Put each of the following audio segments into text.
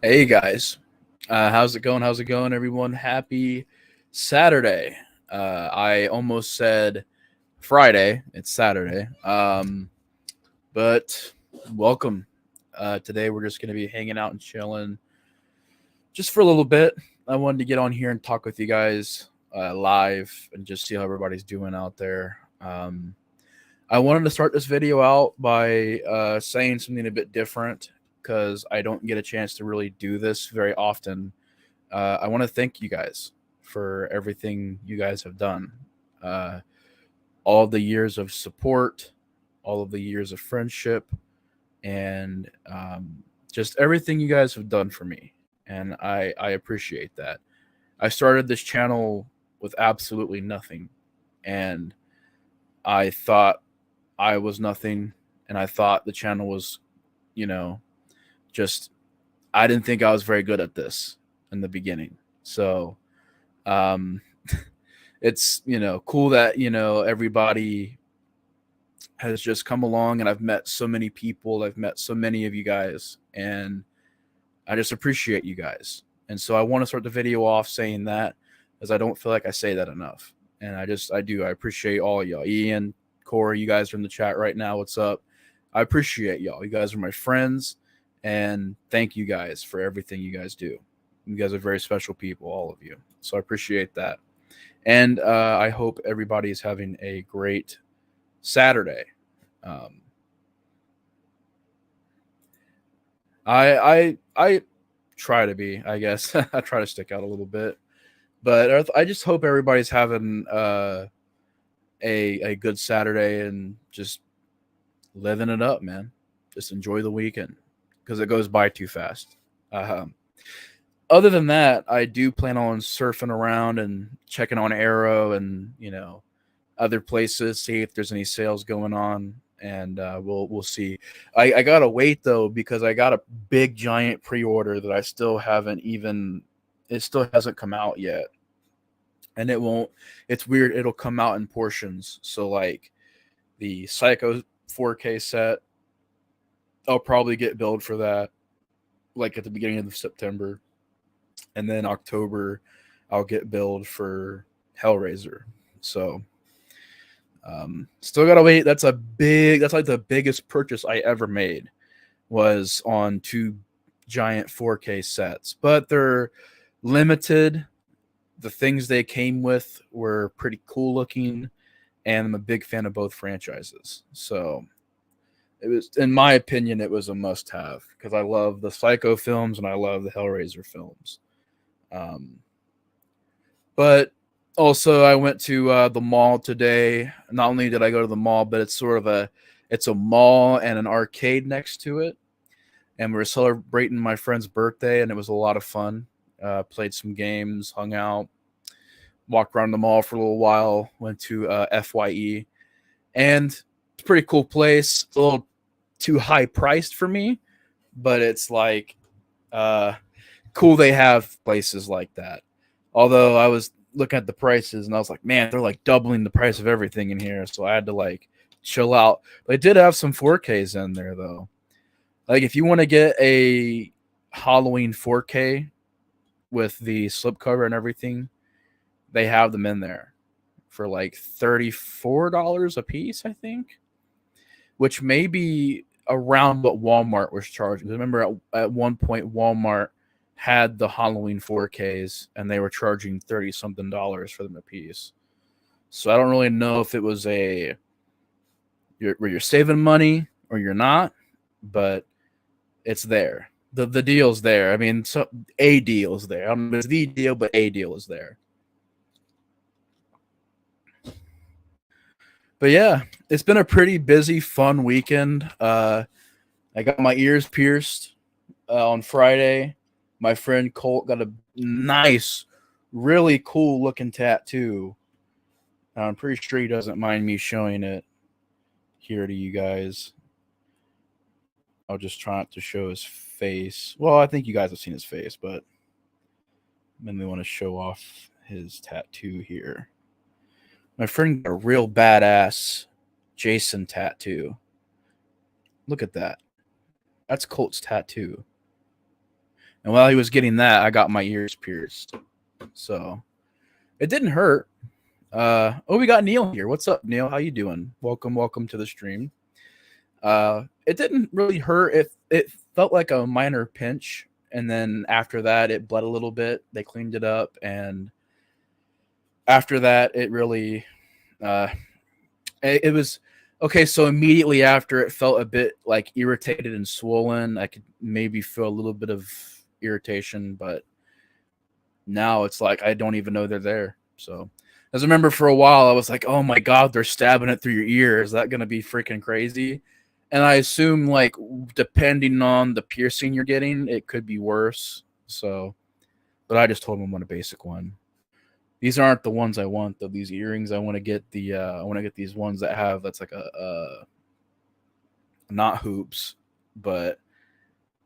Hey guys, how's it going? How's it going, everyone? Happy Saturday. I almost said Friday. It's Saturday. But welcome. Today we're just going to be hanging out and chilling just for a little bit. I wanted to get on here and talk with you guys live and just see how everybody's doing out there. I wanted to start this video out by saying something a bit different because I don't get a chance to really do this very often. I want to thank you guys for everything you guys have done. Uh, all the years of support, all of the years of friendship, and just everything you guys have done for me. And I appreciate that. I started this channel with absolutely nothing. And I thought I was nothing. And I thought the channel was, you know, just, I didn't think I was very good at this in the beginning. So, um, it's cool that everybody has just come along, and I've met so many people. I've met so many of you guys, and I just appreciate you guys. And so I want to start the video off saying that, as I don't feel like I say that enough. And I do. I appreciate all y'all. Ian, Corey, you guys are in the chat right now. What's up? I appreciate y'all. You guys are my friends, and thank you guys for everything you guys do. You guys are very special people, all of you. So I appreciate that. And I hope everybody is having a great Saturday. Um, I try to be, I guess. I try to stick out a little bit, but I just hope everybody's having a good Saturday and just living it up, man. Just enjoy the weekend because it goes by too fast. Um, Other than that, I do plan on surfing around and checking on Arrow and other places, see if there's any sales going on, and we'll see. I gotta wait though because I got a big giant pre-order that I still haven't even. It still hasn't come out yet, and it won't. It's weird. It'll come out in portions. So like the Psycho 4K set, I'll probably get billed for that like at the beginning of September, and then October I'll get billed for Hellraiser. So still gotta wait. That's like the biggest purchase I ever made was on two giant 4K sets, but they're limited. The things they came with were pretty cool looking, and I'm a big fan of both franchises. So it was, in my opinion, it was a must have because I love the Psycho films and I love the Hellraiser films. Um, but also, I went to the mall today. Not only did I go to the mall, but it's a mall and an arcade next to it, and we were celebrating my friend's birthday, and it was a lot of fun. Played some games, hung out, walked around the mall for a little while. Went to Fye, and it's a pretty cool place. It's a little too high priced for me, but it's like uh, cool they have places like that. Although I was looking at the prices and I was like, man, they're like doubling the price of everything in here. So I had to like chill out. But I did have some 4Ks in there though. Like if you want to get a Halloween 4K with the slipcover and everything, they have them in there for like $34 a piece, I think, which may be around what Walmart was charging. Remember at one point Walmart had the Halloween 4Ks and they were charging 30 something dollars for them a piece. So I don't really know if it was where you're saving money or you're not, but it's there. The deal's there. I mean, so a deal's there. I don't know if it's the deal, but a deal is there. But yeah, it's been a pretty busy, fun weekend. I got my ears pierced on Friday. My friend Colt got a nice, really cool looking tattoo. I'm pretty sure he doesn't mind me showing it here to you guys. I'll just try not to show his face. Well, I think you guys have seen his face, but then we want to show off his tattoo here. My friend got a real badass Jason tattoo. Look at that. That's Colt's tattoo. And while he was getting that, I got my ears pierced. So it didn't hurt. We got Neil here. What's up, Neil? How you doing? Welcome to the stream. It didn't really hurt. It felt like a minor pinch, and then after that, it bled a little bit. They cleaned it up, and after that, it really, it was okay. So immediately after, it felt a bit like irritated and swollen. I could maybe feel a little bit of irritation, but now it's like I don't even know they're there. So, as I remember for a while, I was like, "Oh my god, they're stabbing it through your ear. Is that gonna be freaking crazy?" And I assume, like, depending on the piercing you're getting, it could be worse. So, but I just told him I want a basic one. These aren't the ones I want, though. These earrings, I want to get I want to get these ones that have that's like a not hoops, but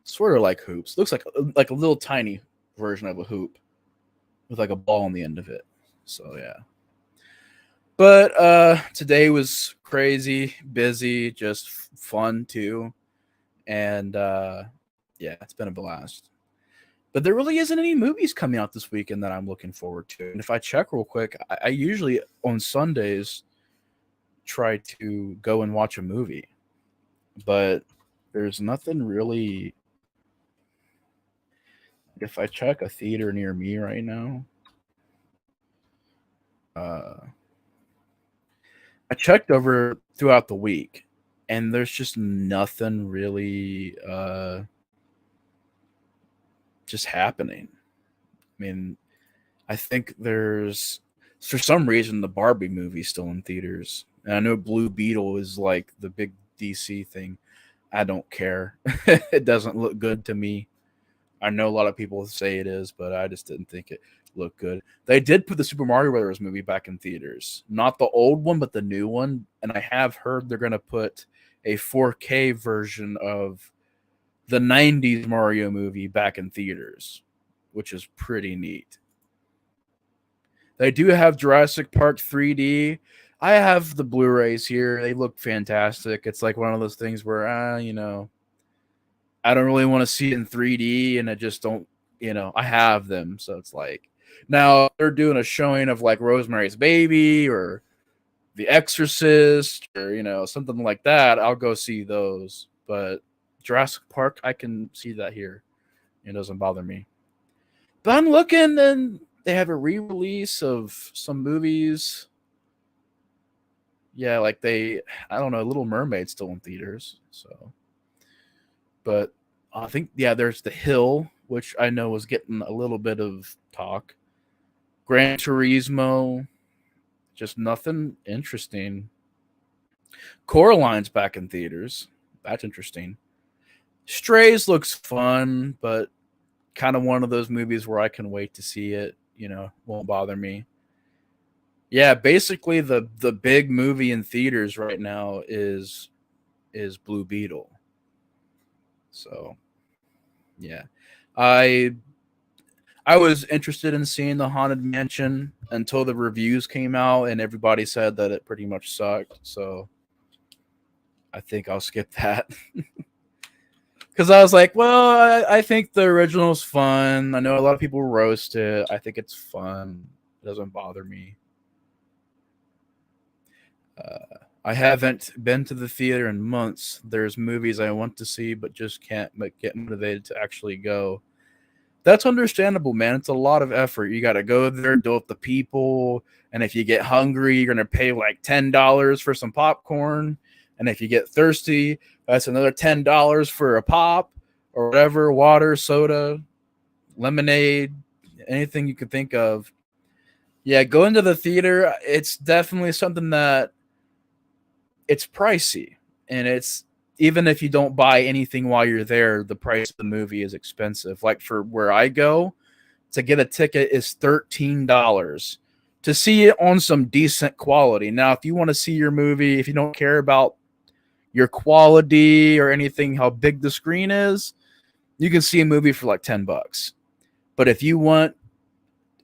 sort of like hoops. Looks like a little tiny version of a hoop with like a ball on the end of it. So yeah. But today was crazy, busy, just fun too. And yeah, it's been a blast. But there really isn't any movies coming out this weekend that I'm looking forward to. And if I check real quick, I usually on Sundays try to go and watch a movie. But there's nothing really. If I check a theater near me right now, I checked over throughout the week, and there's just nothing really just happening. I mean, I think there's for some reason the Barbie movie's still in theaters. And I know Blue Beetle is like the big DC thing. I don't care. It doesn't look good to me. I know a lot of people say it is, but I just didn't think it looked good. They did put the Super Mario Brothers movie back in theaters. Not the old one, but the new one. And I have heard they're going to put a 4K version of the 90s Mario movie back in theaters, which is pretty neat. They do have Jurassic Park 3D. I have the Blu-rays here. They look fantastic. It's like one of those things where, I don't really want to see it in 3D, and I just don't, I have them. So it's like, now they're doing a showing of like Rosemary's Baby or The Exorcist or, something like that. I'll go see those. But Jurassic Park, I can see that here. It doesn't bother me. But I'm looking, and they have a re-release of some movies. Yeah, like I don't know, Little Mermaid's still in theaters. So, but I think, yeah, there's The Hill, which I know was getting a little bit of talk. Gran Turismo, just nothing interesting. Coraline's back in theaters. That's interesting. Strays looks fun, but kind of one of those movies where I can wait to see it. Won't bother me. Yeah, basically the big movie in theaters right now is Blue Beetle. So, yeah. I was interested in seeing the Haunted Mansion until the reviews came out and everybody said that it pretty much sucked. So, I think I'll skip that. Because I was like, well, I think the original's fun. I know a lot of people roast it. I think it's fun. It doesn't bother me. I haven't been to the theater in months. There's movies I want to see, but just can't get motivated to actually go. That's understandable, man. It's a lot of effort. You got to go there, deal with the people. And if you get hungry, you're going to pay like $10 for some popcorn. And if you get thirsty, that's another $10 for a pop or whatever, water, soda, lemonade, anything you could think of. Yeah, going to the theater, it's definitely something that it's pricey. And it's even if you don't buy anything while you're there, the price of the movie is expensive. Like for where I go, to get a ticket is $13 to see it on some decent quality. Now, if you want to see your movie, if you don't care about your quality or anything, how big the screen is, you can see a movie for like $10. But if you want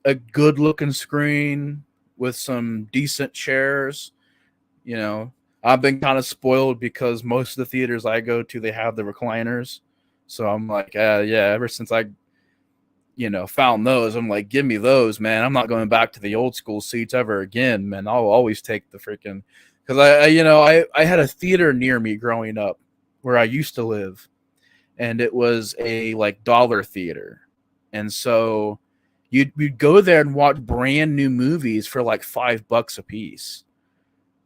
a good looking screen with some decent chairs, I've been kind of spoiled because most of the theaters I go to, they have the recliners. So I'm like, yeah, ever since I found those. I'm like, give me those, man. I'm not going back to the old school seats ever again, man. I'll always take the freaking, because I had a theater near me growing up where I used to live, and it was a like dollar theater, and so you'd go there and watch brand new movies for like $5 a piece,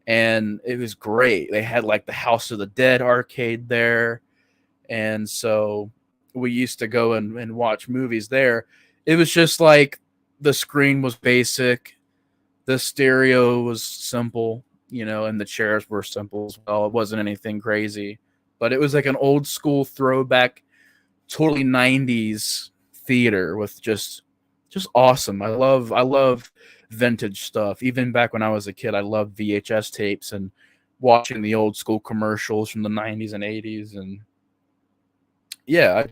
and it was great. They had like the House of the Dead arcade there, and so we used to go and watch movies there. It was just like the screen was basic, the stereo was simple, and the chairs were simple as well. It wasn't anything crazy, but it was like an old school throwback, totally 90s theater with just awesome. I love vintage stuff. Even back when I was a kid, I loved VHS tapes and watching the old school commercials from the 90s and 80s. And yeah,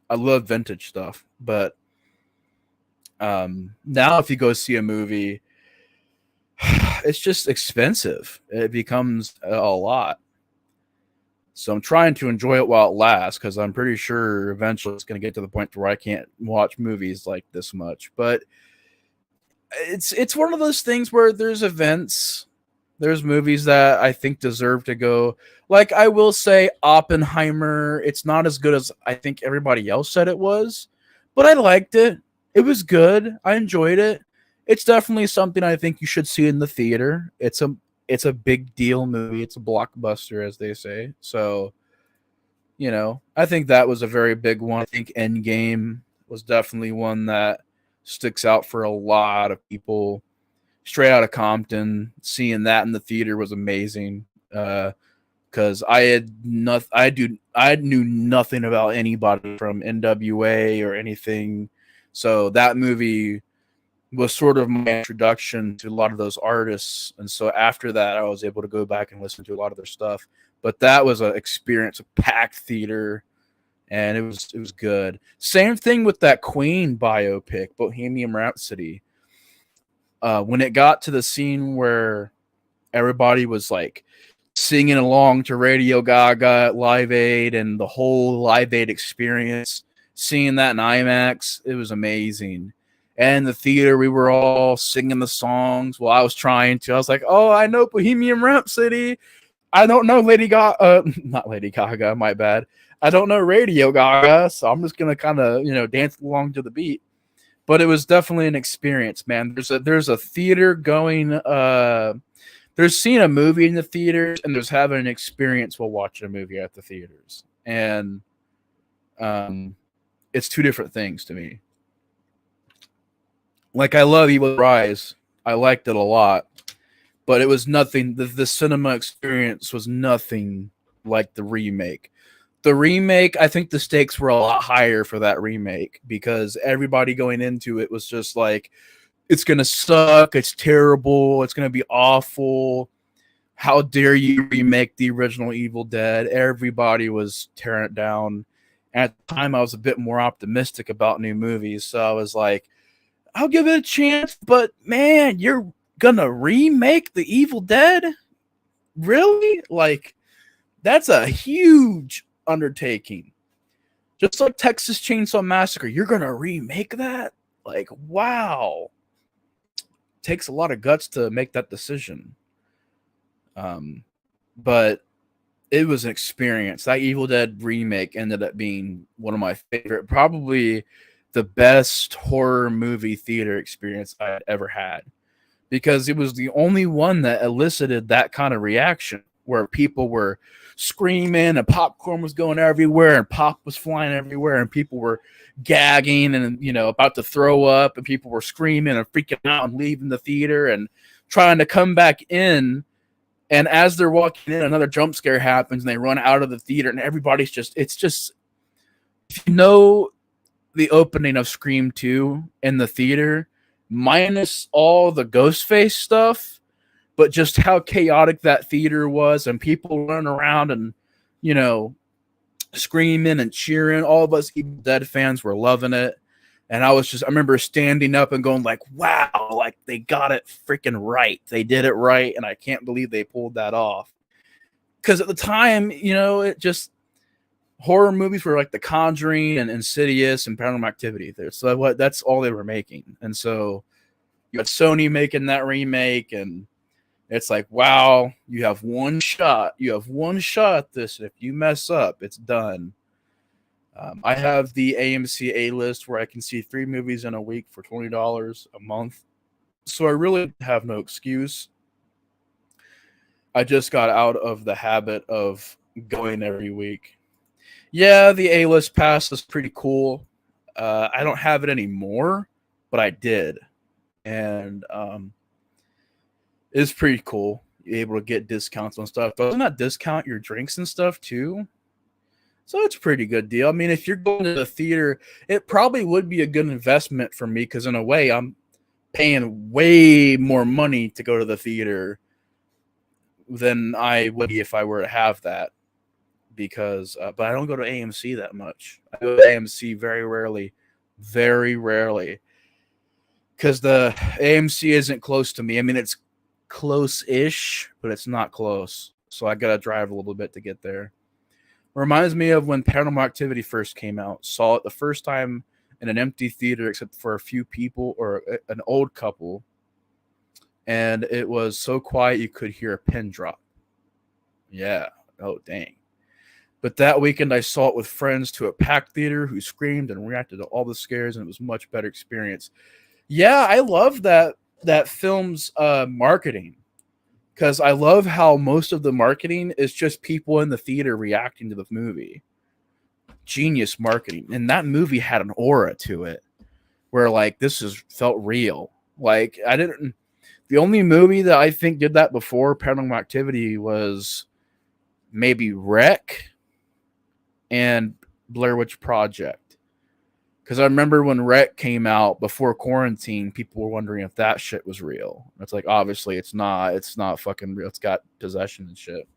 I love vintage stuff. But now if you go see a movie, it's just expensive. It becomes a lot. So I'm trying to enjoy it while it lasts, because I'm pretty sure eventually it's going to get to the point where I can't watch movies like this much. But it's one of those things where there's events, there's movies that I think deserve to go. Like, I will say Oppenheimer, it's not as good as I think everybody else said it was, but I liked it. It was good. I enjoyed it. It's definitely something I think you should see in the theater. It's a big deal movie. It's a blockbuster, as they say. So, I think that was a very big one. I think Endgame was definitely one that sticks out for a lot of people. Straight Outta Compton, seeing that in the theater was amazing. Because I knew nothing about anybody from NWA or anything. So that movie was sort of my introduction to a lot of those artists. And so after that, I was able to go back and listen to a lot of their stuff. But that was an experience, a packed theater, and it was good. Same thing with that Queen biopic, Bohemian Rhapsody. When it got to the scene where everybody was like singing along to Radio Gaga at Live Aid and the whole Live Aid experience, seeing that in IMAX, it was amazing. And in the theater, we were all singing the songs. Well, I was trying to. I was like, oh, I know Bohemian Rhapsody. I don't know Lady Gaga. Not Lady Gaga, my bad. I don't know Radio Gaga, so I'm just going to kind of, dance along to the beat. But it was definitely an experience, man. There's a theater going. There's seeing a movie in the theaters, and there's having an experience while watching a movie at the theaters. And it's two different things to me. Like, I love Evil Rise. I liked it a lot. But it was nothing. The cinema experience was nothing like the remake. The remake, I think the stakes were a lot higher for that remake, because everybody going into it was just like, it's going to suck. It's terrible. It's going to be awful. How dare you remake the original Evil Dead? Everybody was tearing it down. At the time, I was a bit more optimistic about new movies. So I was like, I'll give it a chance. But man, you're going to remake the Evil Dead? Really? Like, that's a huge undertaking. Just like Texas Chainsaw Massacre, you're going to remake that? Like, wow. Takes a lot of guts to make that decision. But it was an experience. That Evil Dead remake ended up being one of my favorite, probably the best horror movie theater experience I ever had, because it was the only one that elicited that kind of reaction where people were screaming and popcorn was going everywhere and pop was flying everywhere and people were gagging and, about to throw up, and people were screaming and freaking out and leaving the theater and trying to come back in. And as they're walking in, another jump scare happens and they run out of the theater, and everybody's it's just, if you know the opening of Scream 2 in the theater, minus all the Ghostface stuff, but just how chaotic that theater was, and people running around and, screaming and cheering. All of us Evil Dead fans were loving it. And I remember standing up and going like, wow, like they got it freaking right. They did it right. And I can't believe they pulled that off. Because at the time, horror movies were like The Conjuring and Insidious and Paranormal Activity. So that's all they were making. And so you had Sony making that remake, and it's like, wow, you have one shot. You have one shot at this, and if you mess up, it's done. I have the AMC A list where I can see 3 movies in a week for $20 a month. So I really have no excuse. I just got out of the habit of going every week. Yeah, the A list pass is pretty cool. I don't have it anymore, but I did. And it's pretty cool. You're able to get discounts on stuff. But doesn't that discount your drinks and stuff too? So it's a pretty good deal. I mean, if you're going to the theater, it probably would be a good investment for me because in a way, I'm paying way more money to go to the theater than I would be if I were to have that. Because, but I don't go to AMC that much. I go to AMC very rarely, because the AMC isn't close to me. I mean, it's close-ish, but it's not close. So I gotta drive a little bit to get there. Reminds me of when Paranormal Activity first came out. Saw it the first time in an empty theater, except for a few people or an old couple, and it was so quiet you could hear a pin drop. Yeah. Oh dang. But that weekend, I saw it with friends to a packed theater who screamed and reacted to all the scares, and it was a much better experience. Yeah, I love that film's marketing, because I love how most of the marketing is just people in the theater reacting to the movie. Genius marketing, and that movie had an aura to it, where like this is felt real. Like I didn't. The only movie that I think did that before Paranormal Activity was maybe Wreck and Blair Witch Project. Because I remember when Wreck came out before quarantine, people were wondering if that shit was real. It's like, obviously, it's not. It's not fucking real. It's got possession and shit.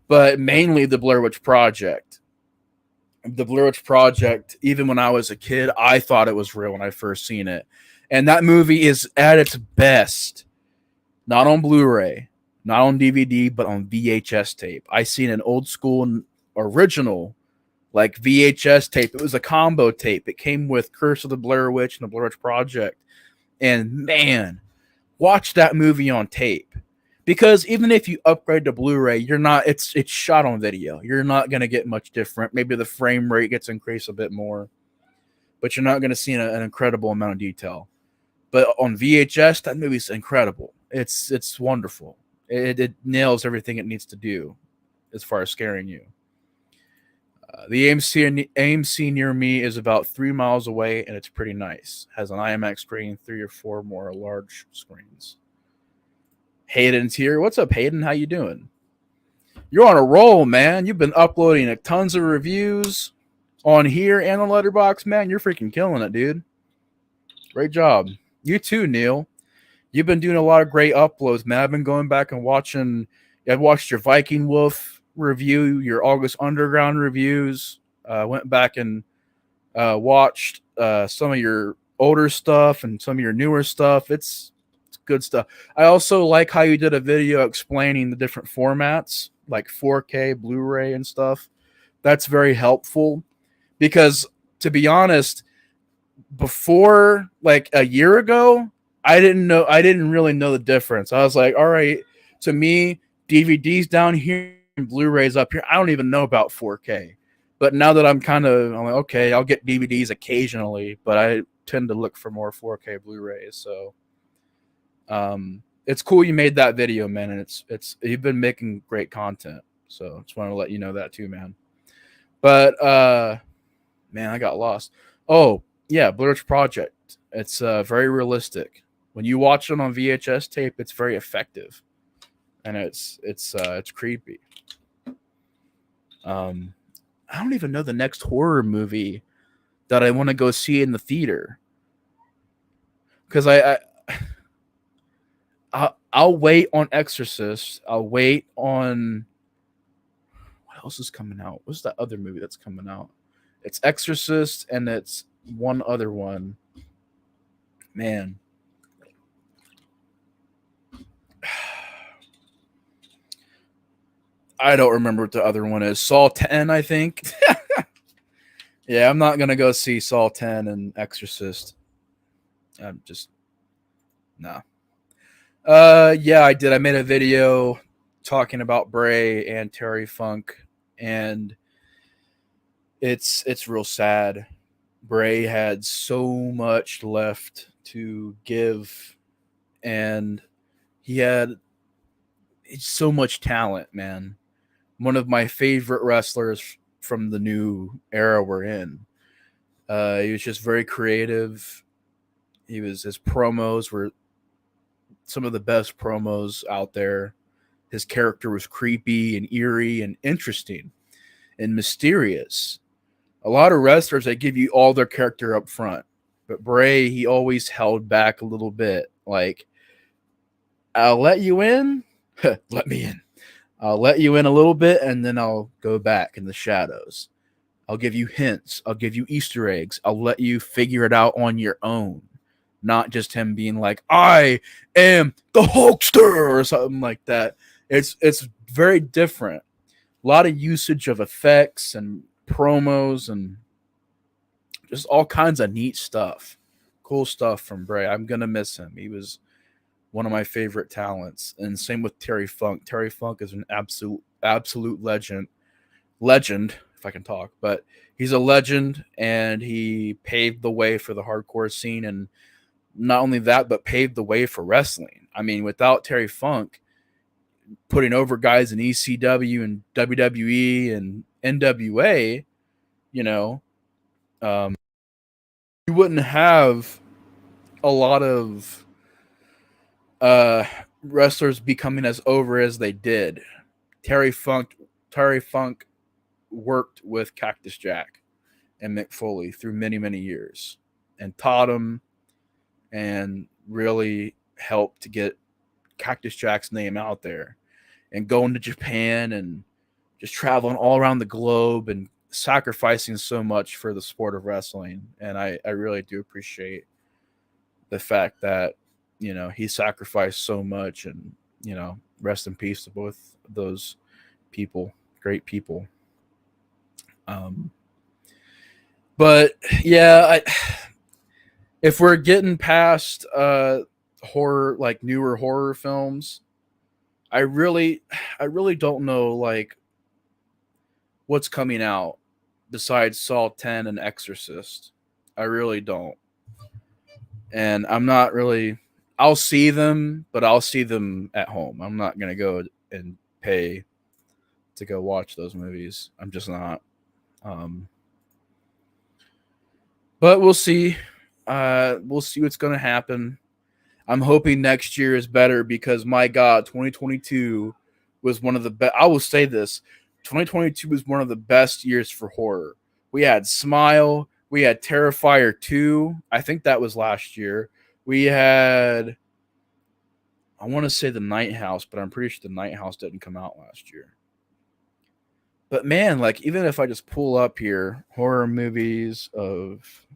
But mainly the Blair Witch Project. The Blair Witch Project, even when I was a kid, I thought it was real when I first seen it. And that movie is at its best, not on Blu-ray, not on DVD, but on VHS tape. I seen an old school original like VHS tape. It was a combo tape. It came with Curse of the Blair Witch and the Blair Witch Project. And man, watch that movie on tape. Because even if you upgrade to Blu-ray, you're not it's shot on video. You're not gonna get much different. Maybe the frame rate gets increased a bit more, but you're not gonna see an incredible amount of detail. But on VHS, that movie's incredible. It's wonderful. It nails everything it needs to do as far as scaring you. The AMC near me is about 3 miles away, and it's pretty nice. Has an IMAX screen, 3 or 4 more large screens. Hayden's here. What's up, Hayden? How you doing? You're on a roll, man. You've been uploading tons of reviews on here and on Letterboxd, man. You're freaking killing it, dude. Great job. You too, Neil. You've been doing a lot of great uploads, man. I've been going back and watching. I watched your Viking Wolf review, your August Underground reviews. Went back and watched some of your older stuff and some of your newer stuff. It's good stuff. I also like how you did a video explaining the different formats, like 4K, Blu-ray, and stuff. That's very helpful because, to be honest, before like a year ago, I didn't really know the difference. I was like, all right, to me, DVD's down here and Blu-rays up here. I don't even know about 4K. But now that I'm like, okay, I'll get DVDs occasionally, but I tend to look for more 4K Blu-rays. So it's cool you made that video, man, and it's you've been making great content. So just want to let you know that too, man. But man, I got lost. Oh, yeah, Blair Witch Project. It's very realistic. When you watch it on VHS tape, it's very effective, and it's creepy. I don't even know the next horror movie that I want to go see in the theater, because I'll wait on Exorcist. I'll wait on what else is coming out. What's that other movie that's coming out? It's Exorcist, and it's one other one. Man. I don't remember what the other one is. Saw 10, I think. Yeah, I'm not gonna go see Saw 10 and Exorcist. I'm just no. Yeah, I did. I made a video talking about Bray and Terry Funk, and it's real sad. Bray had so much left to give, and he had so much talent, man. One of my favorite wrestlers from the new era we're in. He was just very creative. His promos were some of the best promos out there. His character was creepy and eerie and interesting and mysterious. A lot of wrestlers, they give you all their character up front, but Bray, he always held back a little bit. Like, I'll let you in, let me in. I'll let you in a little bit, and then I'll go back in the shadows. I'll give you hints. I'll give you Easter eggs. I'll let you figure it out on your own. Not just him being like, I am the Hulkster or something like that. It's very different. A lot of usage of effects and promos and just all kinds of neat stuff. Cool stuff from Bray. I'm gonna miss him. He was one of my favorite talents. And same with Terry Funk. Terry Funk is an absolute legend, if I can talk, but he's a legend, and he paved the way for the hardcore scene, and not only that, but paved the way for wrestling. I mean, without Terry Funk putting over guys in ECW and WWE and NWA, you know, you wouldn't have a lot of wrestlers becoming as over as they did. Terry Funk Terry Funk worked with Cactus Jack and Mick Foley through many, many years and taught them and really helped to get Cactus Jack's name out there, and going to Japan and just traveling all around the globe and sacrificing so much for the sport of wrestling. And I really do appreciate the fact that, he sacrificed so much, and, rest in peace to both those people, great people. Um, but yeah, if we're getting past horror, like newer horror films, I really don't know like what's coming out besides Saw 10 and Exorcist. I really don't. And I'm not really, I'll see them, but I'll see them at home. I'm not going to go and pay to go watch those movies. I'm just not. Um, but we'll see. We'll see what's going to happen. I'm hoping next year is better because, my God, 2022 was one of the best. I will say this: 2022 was one of the best years for horror. We had Smile, we had Terrifier 2. I think that was last year. We had, I want to say The Night House, but I'm pretty sure The Night House didn't come out last year. But man, like, even if I just pull up here horror movies of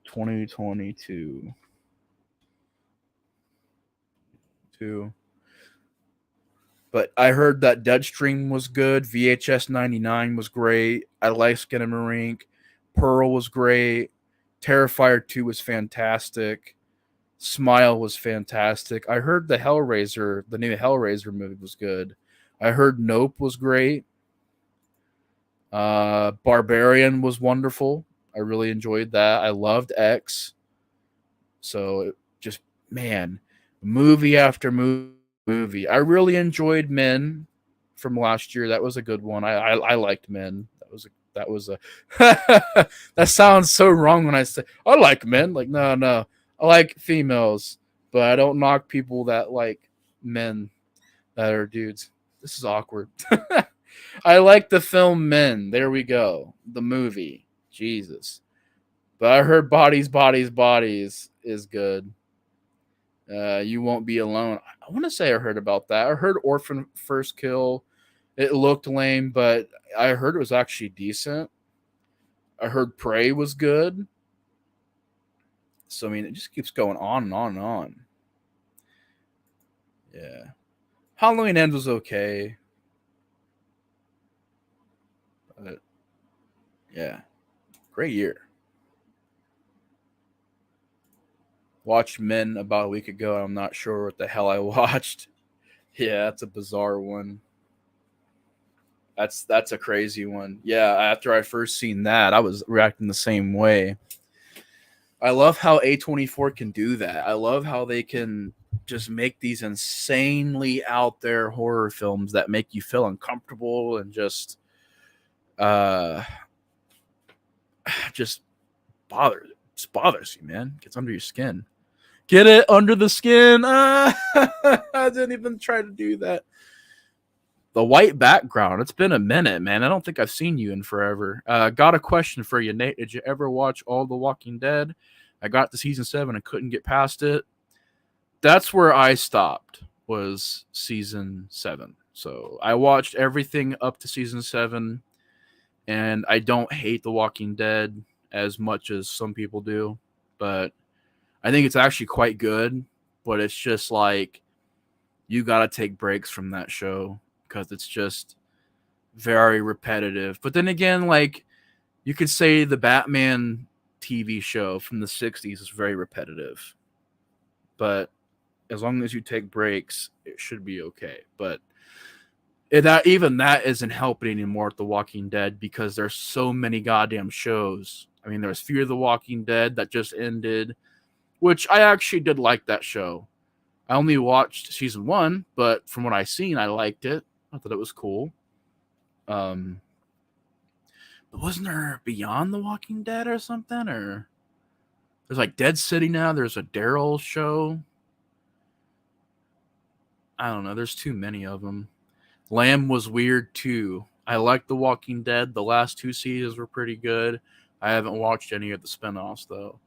2022. But I heard that Deadstream was good. VHS 99 was great. I like Skinamarink. Pearl was great. Terrifier 2 was fantastic. Smile was fantastic. I heard the new Hellraiser movie was good. I heard Nope was great. Barbarian was wonderful. I really enjoyed that. I loved X. So just, man, movie after movie. I really enjoyed Men from last year. That was a good one. I liked Men. That was a that sounds so wrong when I say I like men. Like, no. I like females, but I don't knock people that like men that are dudes. This is awkward. I like the film Men. There we go. The movie. Jesus. But I heard Bodies is good. You Won't Be Alone. I want to say I heard about that. I heard Orphan First Kill. It looked lame, but I heard it was actually decent. I heard Prey was good. So, I mean, it just keeps going on and on and on. Yeah. Halloween Ends was okay. Yeah. Great year. Watched Men about a week ago. I'm not sure what the hell I watched. Yeah, that's a bizarre one. That's a crazy one. Yeah, after I first seen that, I was reacting the same way. I love how A24 can do that. I love how they can just make these insanely out there horror films that make you feel uncomfortable and uh just bothers you, man. Gets under your skin. Get it under the skin. I didn't even try to do that. The white background. It's been a minute, man. I don't think I've seen you in forever. Got a question for you, Nate. Did you ever watch All the Walking Dead? I got to season 7 and couldn't get past it. That's where I stopped, was season 7. So I watched everything up to season 7, and I don't hate The Walking Dead as much as some people do, but I think it's actually quite good. But it's just like you got to take breaks from that show because it's just very repetitive. But then again, like you could say the Batman TV show from the 60s is very repetitive. But as long as you take breaks, it should be okay. But even that isn't helping anymore at The Walking Dead because there's so many goddamn shows. I mean, there's Fear the Walking Dead that just ended, which I actually did like that show. I only watched season 1, but from what I seen, I liked it. I thought it was cool. But wasn't there Beyond the Walking Dead or something? Or there's like Dead City now. There's a Daryl show. I don't know. There's too many of them. Lamb was weird too. I liked The Walking Dead. The last 2 seasons were pretty good. I haven't watched any of the spinoffs though.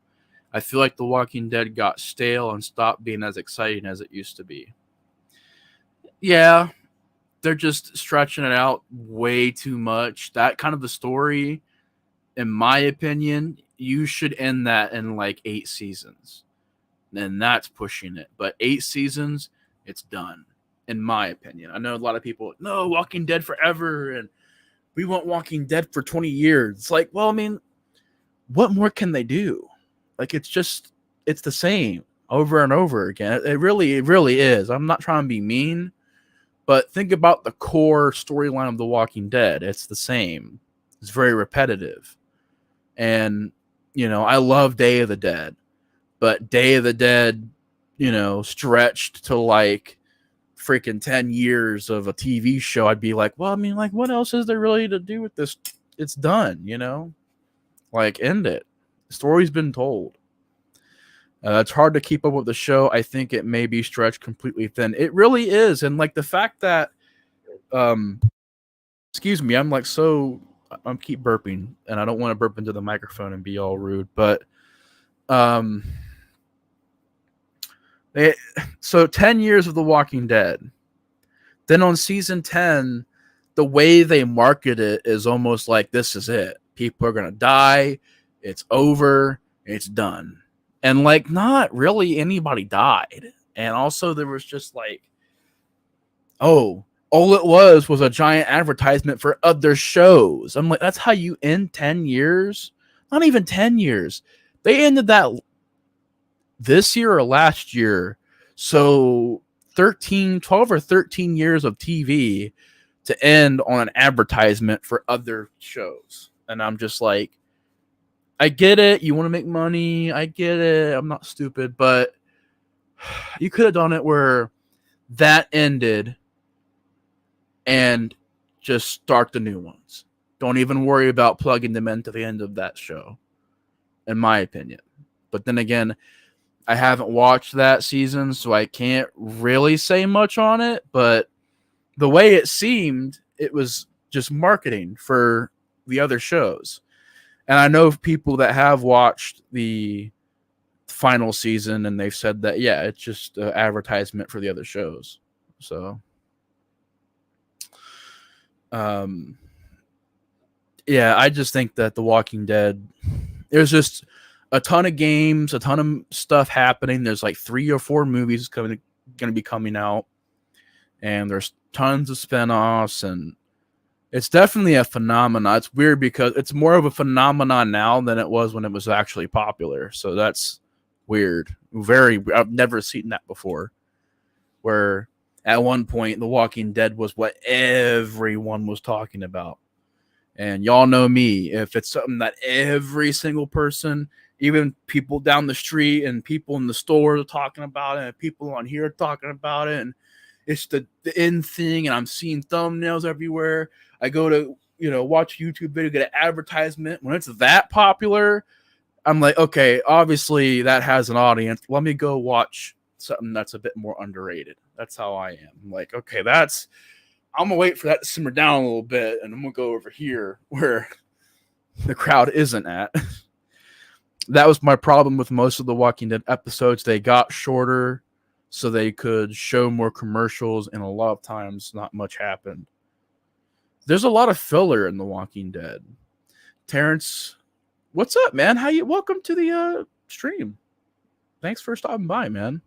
I feel like The Walking Dead got stale and stopped being as exciting as it used to be. Yeah, they're just stretching it out way too much. That kind of the story, in my opinion, you should end that in like 8 seasons. And that's pushing it. But 8 seasons, it's done, in my opinion. I know a lot of people, no, Walking Dead forever, and we want Walking Dead for 20 years. It's like, well, I mean, what more can they do? Like, it's the same over and over again. It really is. I'm not trying to be mean, but think about the core storyline of The Walking Dead. It's the same. It's very repetitive. And, I love Day of the Dead, but Day of the Dead, stretched to like freaking 10 years of a TV show. I'd be like, well, I mean, like, what else is there really to do with this? It's done, like end it. The story's been told. It's hard to keep up with the show. I think it may be stretched completely thin. It really is. And like the fact that, excuse me, I'm keep burping and I don't want to burp into the microphone and be all rude, but, so 10 years of The Walking Dead. Then on season 10, the way they market it is almost like this is it. People are going to die. It's over. It's done. And like not really anybody died. And also there was just like, oh, all it was a giant advertisement for other shows. I'm like, that's how you end 10 years? Not even 10 years. They ended that this year or last year. So 12 or 13 years of TV to end on an advertisement for other shows. And I'm just like, I get it. You want to make money. I get it. I'm not stupid, but you could have done it where that ended and just start the new ones. Don't even worry about plugging them into the end of that show, in my opinion. But then again, I haven't watched that season, so I can't really say much on it. But the way it seemed, it was just marketing for the other shows. And I know of people that have watched the final season and they've said that, yeah, it's just an advertisement for the other shows. So, yeah, I just think that The Walking Dead, there's just a ton of games, a ton of stuff happening. There's like 3 or 4 movies going to be coming out, and there's tons of spinoffs, and It's definitely a phenomenon. It's weird because it's more of a phenomenon now than it was when it was actually popular. So that's weird. I've never seen that before. Where at one point The Walking Dead was what everyone was talking about. And y'all know me, if it's something that every single person, even people down the street and people in the stores are talking about it, and people on here are talking about it, and it's the in thing, and I'm seeing thumbnails everywhere. I go to, watch a YouTube video, get an advertisement. When it's that popular, I'm like, okay, obviously that has an audience. Let me go watch something that's a bit more underrated. That's how I am. I'm like, okay, I'm gonna wait for that to simmer down a little bit, and I'm gonna go over here where the crowd isn't at. That was my problem with most of the Walking Dead episodes. They got shorter so they could show more commercials, and a lot of times not much happened. There's a lot of filler in The Walking Dead. Terrence, what's up, man? Welcome to the stream. Thanks for stopping by, man.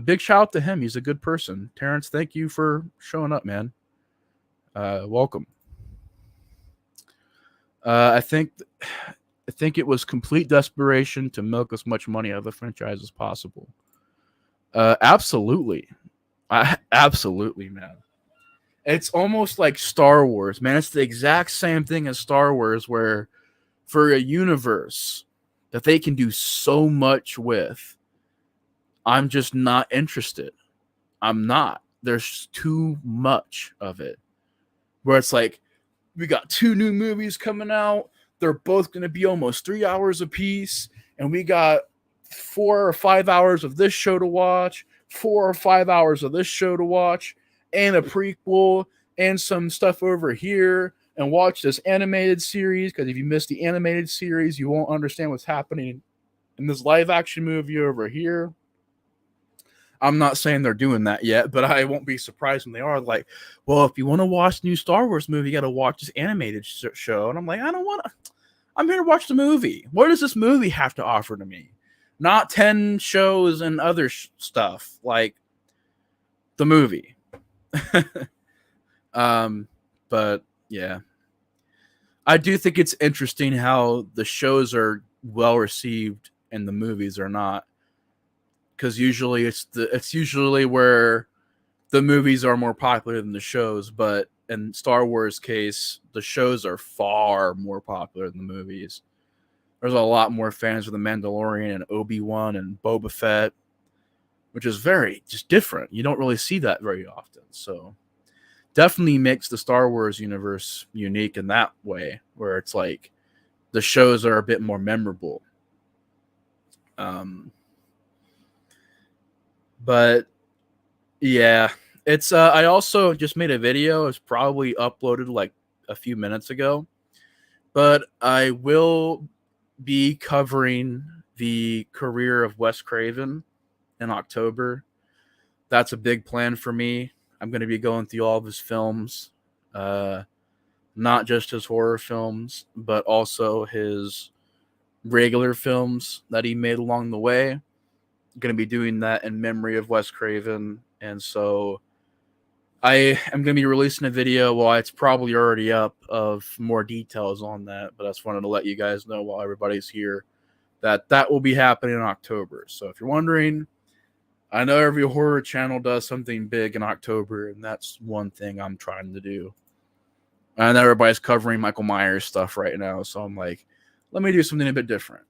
Big shout out to him. He's a good person. Terrence, thank you for showing up, man. Welcome. I think it was complete desperation to milk as much money out of the franchise as possible. Absolutely. Absolutely, man. It's almost like Star Wars, man. It's the exact same thing as Star Wars, where for a universe that they can do so much with, I'm just not interested. I'm not. There's too much of it. Where it's like, we got 2 new movies coming out. They're both going to be almost 3 hours apiece. And we got 4 or 5 hours of this show to watch, 4 or 5 hours of this show to watch, and a prequel, and some stuff over here. And watch this animated series, because if you miss the animated series, you won't understand what's happening in this live action movie over here. I'm not saying they're doing that yet, but I won't be surprised when they are. Like, well, if you want to watch the new Star Wars movie, you got to watch this animated show. And I'm like, I don't want to. I'm here to watch the movie. What does this movie have to offer to me? Not 10 shows and other stuff, like the movie. But yeah, I do think it's interesting how the shows are well received and the movies are not. Because usually it's usually where the movies are more popular than the shows, but in Star Wars case, the shows are far more popular than the movies. There's a lot more fans of The Mandalorian and Obi-Wan and Boba Fett, which is very just different. You don't really see that very often. So definitely makes the Star Wars universe unique in that way, where it's like the shows are a bit more memorable. But yeah, it's I also just made a video. It's probably uploaded like a few minutes ago, but I will be covering the career of Wes Craven in October. That's a big plan for me. I'm going to be going through all of his films, not just his horror films, but also his regular films that he made along the way. Going to be doing that in memory of Wes Craven, and so I am going to be releasing a video. Well, it's probably already up, of more details on that, but I just wanted to let you guys know while everybody's here that will be happening in October. So if you're wondering, I know every horror channel does something big in October, and that's one thing I'm trying to do. I know everybody's covering Michael Myers stuff right now, so I'm like, let me do something a bit different.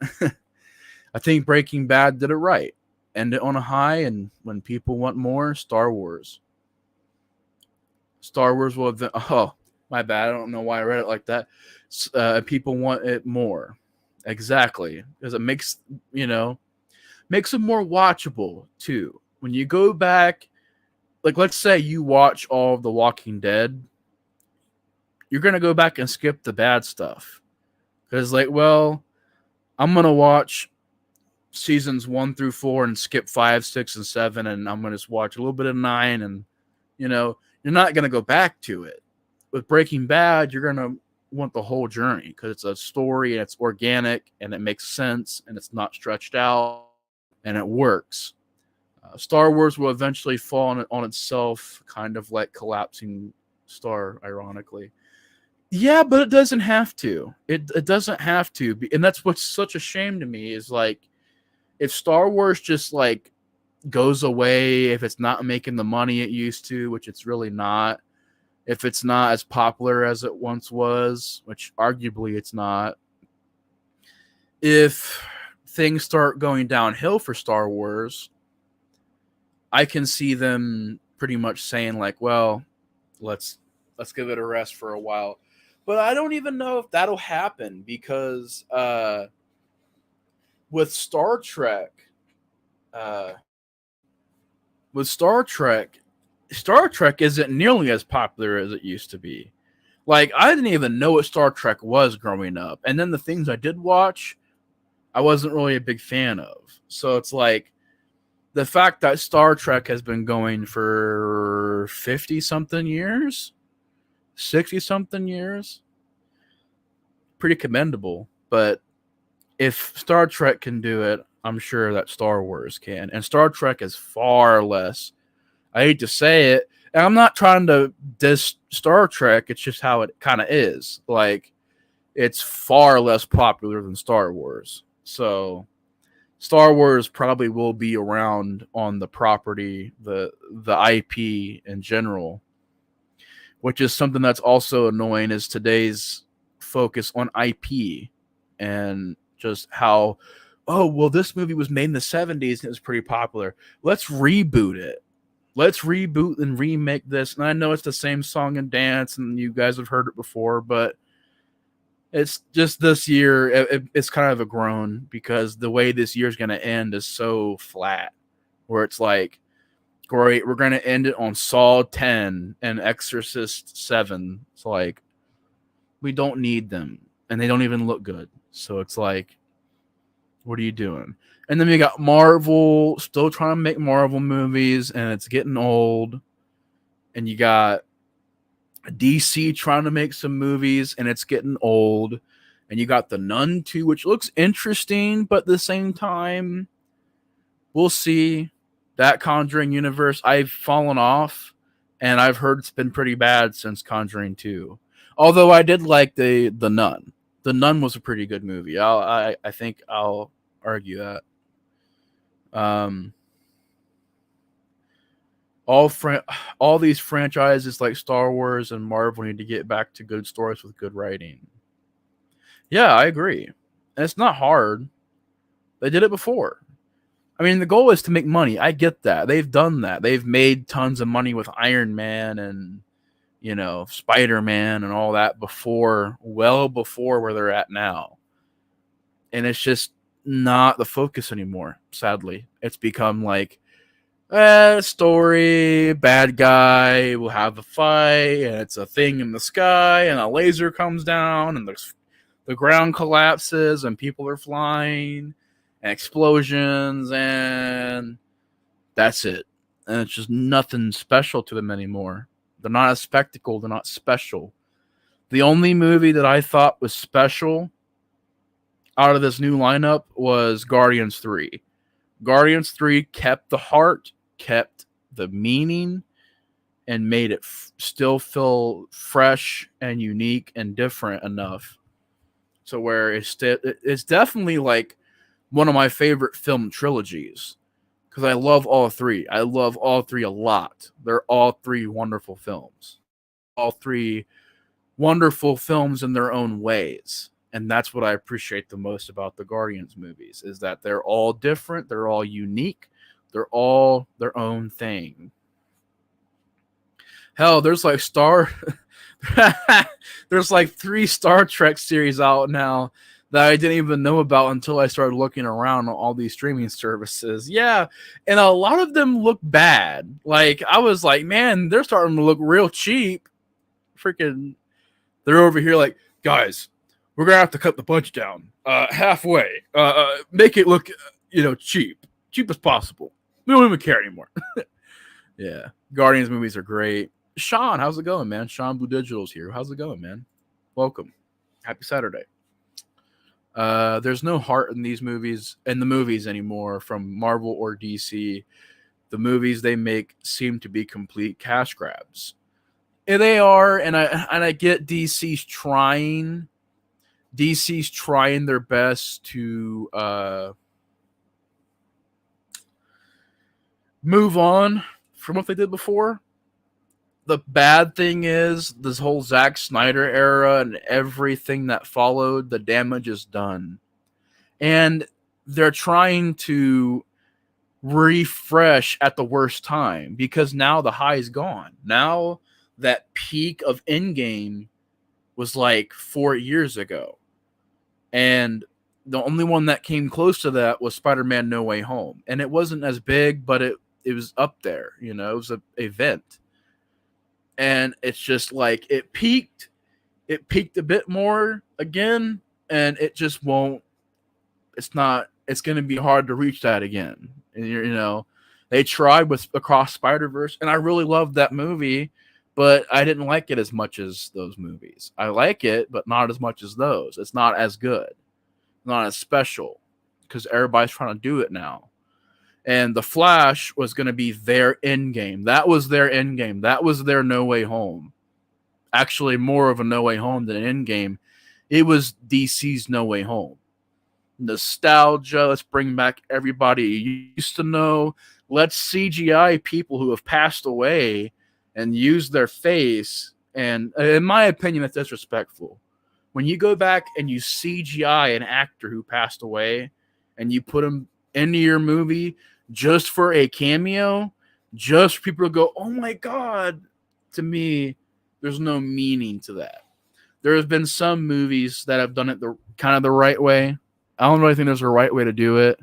I think Breaking Bad did it right. End it on a high, and when people want more, Star Wars will oh, my bad, I don't know why I read it like that. People want it more. Exactly, because it makes it more watchable too. When you go back, like let's say you watch all of The Walking Dead, you're gonna go back and skip the bad stuff, because like, well, I'm gonna watch seasons 1 through 4 and skip 5, 6, and 7, and I'm gonna just watch a little bit of 9, and you're not gonna go back to it. With Breaking Bad, you're gonna want the whole journey, because it's a story and it's organic and it makes sense and it's not stretched out and it works. Star Wars will eventually fall on itself, kind of like collapsing star, ironically. Yeah, but it doesn't have to. It doesn't have to. And that's what's such a shame to me is like if Star Wars just like goes away, if it's not making the money it used to, which it's really not, if it's not as popular as it once was, which arguably it's not, if things start going downhill for Star Wars, I can see them pretty much saying like, well, let's give it a rest for a while. But I don't even know if that'll happen because with Star Trek, uh, with Star Trek isn't nearly as popular as it used to be. Like I didn't even know what Star Trek was growing up, and then the things I did watch, I wasn't really a big fan of. So it's like the fact that Star Trek has been going for 50 something years, 60 something years, pretty commendable. But if Star Trek can do it, I'm sure that Star Wars can. And Star Trek is far less. I hate to say it, and I'm not trying to diss Star Trek. It's just how it kind of is. Like, it's far less popular than Star Wars. So, Star Wars probably will be around on the property, the IP in general, which is something that's also annoying is today's focus on IP and just how, oh, well, this movie was made in the 70s and it was pretty popular. Let's reboot it. Let's reboot and remake this. And I know it's the same song and dance and you guys have heard it before, but it's just this year, it's kind of a groan because the way this year's going to end is so flat where it's like, great, we're going to end it on Saw 10 and Exorcist 7. It's like, we don't need them and they don't even look good. So it's like, what are you doing? And then we got Marvel still trying to make Marvel movies and it's getting old. And you got DC trying to make some movies and it's getting old. And you got The Nun 2, which looks interesting, but at the same time, we'll see. That Conjuring universe, I've fallen off, and I've heard it's been pretty bad since Conjuring 2. Although I did like the Nun. The Nun was a pretty good movie. I think I'll argue that. All these franchises like Star Wars and Marvel need to get back to good stories with good writing. Yeah, I agree. And it's not hard. They did it before. I mean, the goal is to make money. I get that. They've done that. They've made tons of money with Iron Man and, Spider-Man and all that before, well before where they're at now. And it's just not the focus anymore, sadly. It's become like, story, bad guy will have a fight, and it's a thing in the sky, and a laser comes down, and the ground collapses, and people are flying, and explosions, and that's it. And it's just nothing special to them anymore. They're not a spectacle. They're not special. The only movie that I thought was special out of this new lineup was Guardians 3. Guardians 3 kept the heart, kept the meaning, and made it still feel fresh and unique and different enough to where it's definitely like one of my favorite film trilogies because I love all three. I love all three a lot. They're all three wonderful films. All three wonderful films in their own ways. And that's what I appreciate the most about the Guardians movies is that they're all different, they're all unique, they're all their own thing. Hell, there's like there's like 3 Star Trek series out now that I didn't even know about until I started looking around on all these streaming services. Yeah, and a lot of them look bad. Like I was like, man, they're starting to look real cheap. Freaking, they're over here like, guys, we're gonna have to cut the budget down halfway. Make it look, cheap as possible. We don't even care anymore. Yeah, Guardians movies are great. Sean, how's it going, man? Sean Blue Digital's here. How's it going, man? Welcome. Happy Saturday. There's no heart in the movies anymore from Marvel or DC. The movies they make seem to be complete cash grabs. They are, and I get DC's trying their best to move on from what they did before. The bad thing is this whole Zack Snyder era and everything that followed, the damage is done. And they're trying to refresh at the worst time because now the high is gone. Now that peak of Endgame was like 4 years ago. And the only one that came close to that was Spider-Man No Way Home. And it wasn't as big, but it was up there, you know, it was an event. And it's just like it peaked a bit more again, and it just won't, it's going to be hard to reach that again. And you know, they tried with Across Spider-Verse, and I really loved that movie, but I didn't like it as much as those movies. I like it, but not as much as those. It's not as good, not as special, because everybody's trying to do it now. And The Flash was going to be their end game. That was their end game. That was their No Way Home. Actually, more of a No Way Home than an end game. It was DC's No Way Home. Nostalgia. Let's bring back everybody you used to know. Let's CGI people who have passed away and use their face. And in my opinion, that's disrespectful. When you go back and you CGI an actor who passed away and you put him into your movie just for a cameo, just for people to go, oh my God, to me, there's no meaning to that. There have been some movies that have done it the kind of the right way. I don't really think there's a right way to do it,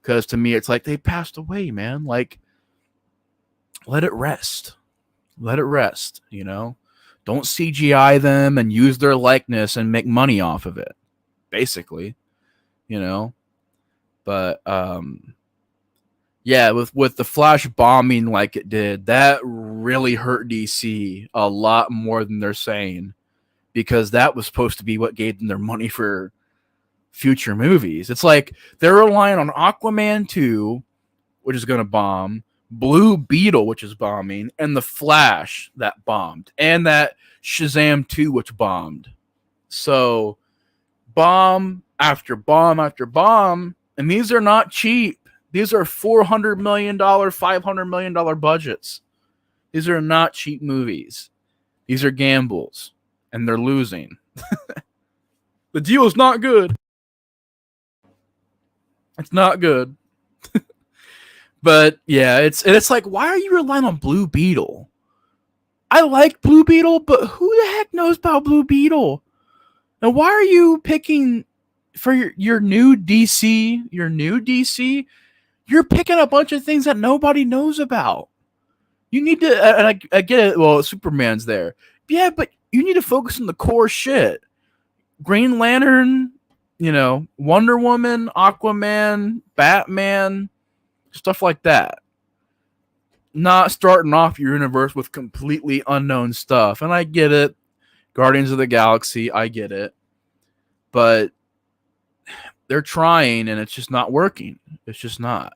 because to me, it's like they passed away, man. Like, let it rest. Let it rest, you know? Don't CGI them and use their likeness and make money off of it, basically, you know? But, yeah, with the Flash bombing like it did, that really hurt DC a lot more than they're saying, because that was supposed to be what gave them their money for future movies. It's like they're relying on Aquaman 2, which is going to bomb, Blue Beetle, which is bombing, and The Flash that bombed, and that Shazam 2, which bombed. So bomb after bomb after bomb, and these are not cheap. These are $400 million, $500 million budgets. These are not cheap movies. These are gambles, and they're losing. The deal is not good. It's not good. But yeah, it's like, why are you relying on Blue Beetle? I like Blue Beetle, but who the heck knows about Blue Beetle? And why are you picking for your new DC? Your new DC? You're picking a bunch of things that nobody knows about. You need to, and I get it. Well, Superman's there. Yeah, but you need to focus on the core shit. Green Lantern, you know, Wonder Woman, Aquaman, Batman, stuff like that. Not starting off your universe with completely unknown stuff. And I get it. Guardians of the Galaxy, I get it. But they're trying, and it's just not working. It's just not.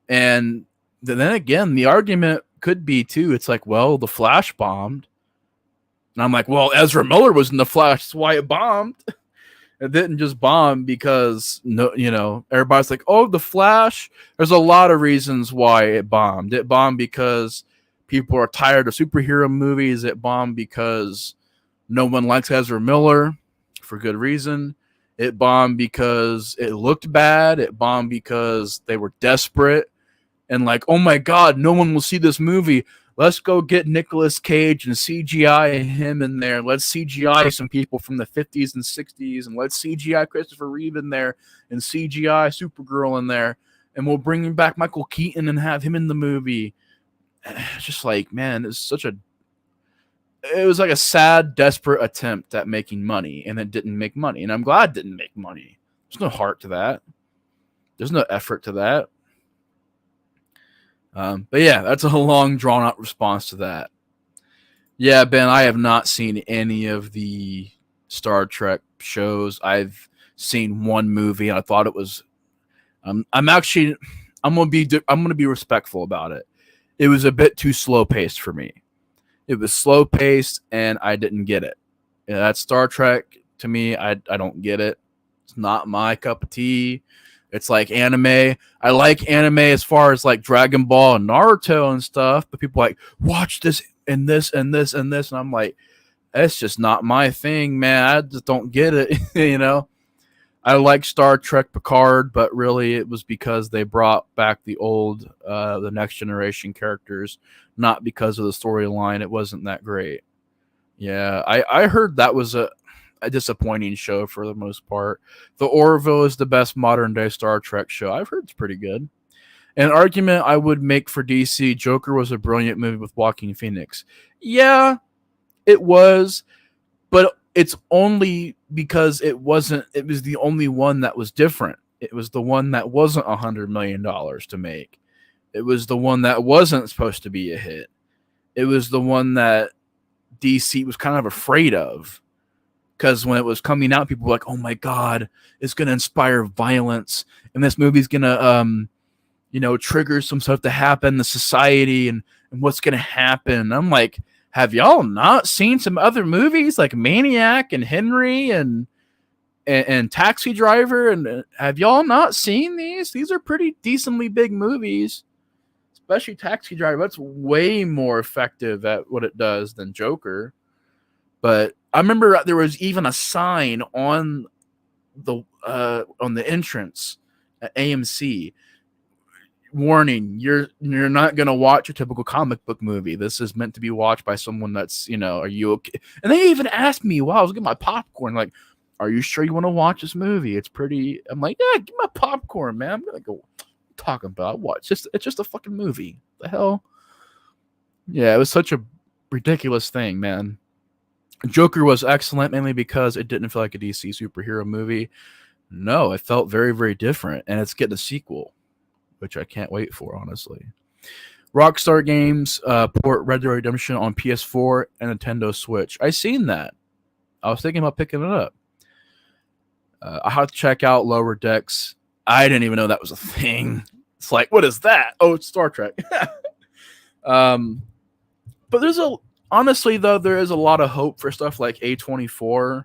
And then again, the argument could be too, it's like, well, the Flash bombed. And I'm like, well, Ezra Miller was in the Flash, that's why it bombed. It didn't just bomb because, no, you know, everybody's like, oh, the Flash. There's a lot of reasons why it bombed. It bombed because people are tired of superhero movies. It bombed because no one likes Ezra Miller for good reason. It bombed because it looked bad. It bombed because they were desperate and like, oh my God, no one will see this movie. Let's go get Nicolas Cage and CGI him in there. Let's CGI some people from the 50s and 60s, and let's CGI Christopher Reeve in there and CGI Supergirl in there, and we'll bring back Michael Keaton and have him in the movie. It's just like, man, it was like a sad, desperate attempt at making money, and it didn't make money. And I'm glad it didn't make money. There's no heart to that. There's no effort to that. But yeah, that's a long, drawn-out response to that. Yeah, Ben, I have not seen any of the Star Trek shows. I've seen one movie, and I thought it was. I'm gonna be respectful about it. It was a bit too slow paced for me. It was slow paced, and I didn't get it. Yeah, that's Star Trek to me. I don't get it. It's not my cup of tea. It's like anime. I like anime as far as like Dragon Ball and Naruto and stuff, but people like watch this and this and this and this, and I'm like, that's just not my thing, man. I just don't get it. I like Star Trek Picard, but really it was because they brought back the old, the next generation characters, not because of the storyline. It wasn't that great. Yeah, I heard that was a disappointing show for the most part. The Orville is the best modern day Star Trek show. I've heard it's pretty good. An argument I would make for DC, Joker was a brilliant movie with Joaquin Phoenix. Yeah, it was, but it's only because it wasn't. It was the only one that was different. It was the one that wasn't $100 million to make. It was the one that wasn't supposed to be a hit. It was the one that DC was kind of afraid of, because when it was coming out, people were like, "Oh my god, it's going to inspire violence, and this movie's going to, trigger some stuff to happen in the society, and what's going to happen." And I'm like, have y'all not seen some other movies like Maniac and Henry and Taxi Driver? And have y'all not seen these? These are pretty decently big movies, especially Taxi Driver. That's way more effective at what it does than Joker. But I remember there was even a sign on the entrance at AMC, warning, you're not going to watch a typical comic book movie. This is meant to be watched by someone that's, are you okay? And they even asked me while I was getting my popcorn, like, are you sure you want to watch this movie? It's pretty. I'm like, yeah, get my popcorn, man. I'm gonna go talking about what? It's just a fucking movie. The hell? Yeah, it was such a ridiculous thing, man. Joker was excellent, mainly because it didn't feel like a DC superhero movie. No, it felt very, very different, and it's getting a sequel, which I can't wait for, honestly. Rockstar Games port Red Dead Redemption on PS4 and Nintendo Switch. I seen that. I was thinking about picking it up. I have to check out Lower Decks. I didn't even know that was a thing. It's like, what is that? Oh, it's Star Trek. But honestly, though, there is a lot of hope for stuff like A24,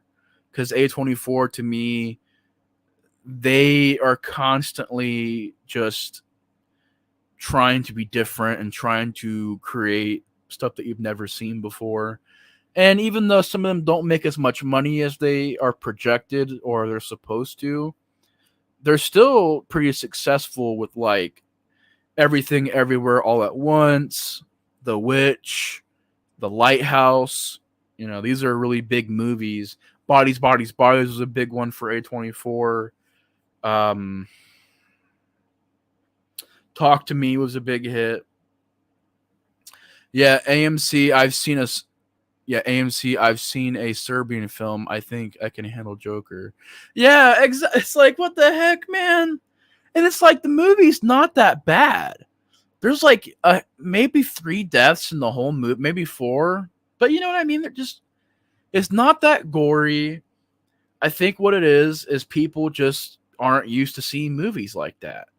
because A24, to me, they are constantly just trying to be different and trying to create stuff that you've never seen before. And even though some of them don't make as much money as they are projected or they're supposed to, they're still pretty successful with like Everything Everywhere All at Once, The Witch, The Lighthouse. These are really big movies. Bodies, Bodies, Bodies was a big one for A24. Talk to Me was a big hit. Yeah, AMC, I've seen a Serbian film. I think I Can Handle Joker. Yeah, it's like, what the heck, man? And it's like, the movie's not that bad. There's like maybe 3 deaths in the whole movie, maybe 4. But you know what I mean? It's not that gory. I think what it is people just aren't used to seeing movies like that.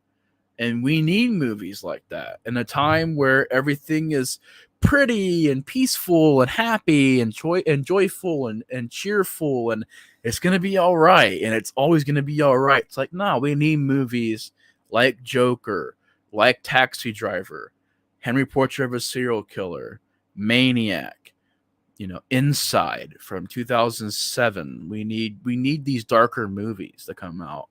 And we need movies like that in a time where everything is pretty and peaceful and happy and joyful and cheerful, and it's going to be all right. And it's always going to be all right. It's like, no, we need movies like Joker, like Taxi Driver, Henry Portrait of a Serial Killer, Maniac, Inside from 2007. We need these darker movies that come out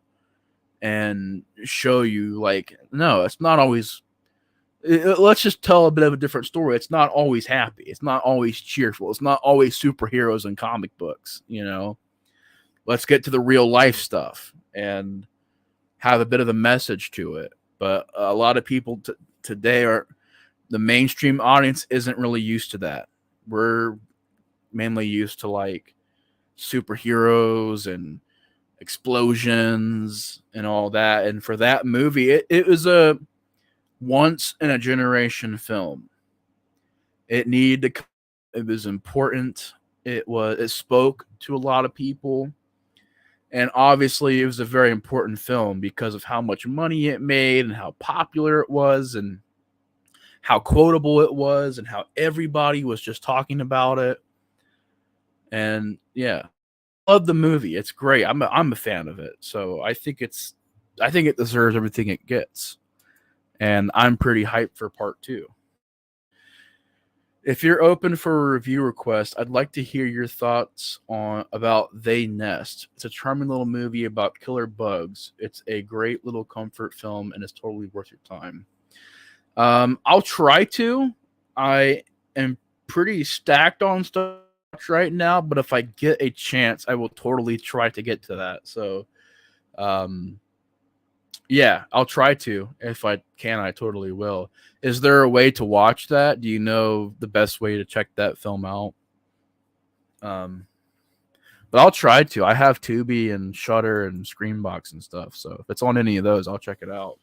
and show you, like, no, it's not always. Let's just tell a bit of a different story. It's not always happy. It's not always cheerful. It's not always superheroes and comic books. Let's get to the real life stuff and have a bit of a message to it. But a lot of people today the mainstream audience isn't really used to that. We're mainly used to like superheroes and explosions and all that. And for that movie, it was a once in a generation film. It was important. It spoke to a lot of people. And obviously it was a very important film because of how much money it made and how popular it was and how quotable it was and how everybody was just talking about it. And yeah, love the movie. It's great. I'm a fan of it. So I think it deserves everything it gets. And I'm pretty hyped for part 2. If you're open for a review request, I'd like to hear your thoughts on about They Nest. It's a charming little movie about killer bugs. It's a great little comfort film and it's totally worth your time. I'll try to. I am pretty stacked on stuff right now, but if I get a chance, I will totally try to get to that. So, yeah, I'll try to. If I can, I totally will. Is there a way to watch that? Do you know the best way to check that film out? Um, but I'll try to. I have Tubi and Shutter and Screenbox and stuff. So if it's on any of those, I'll check it out.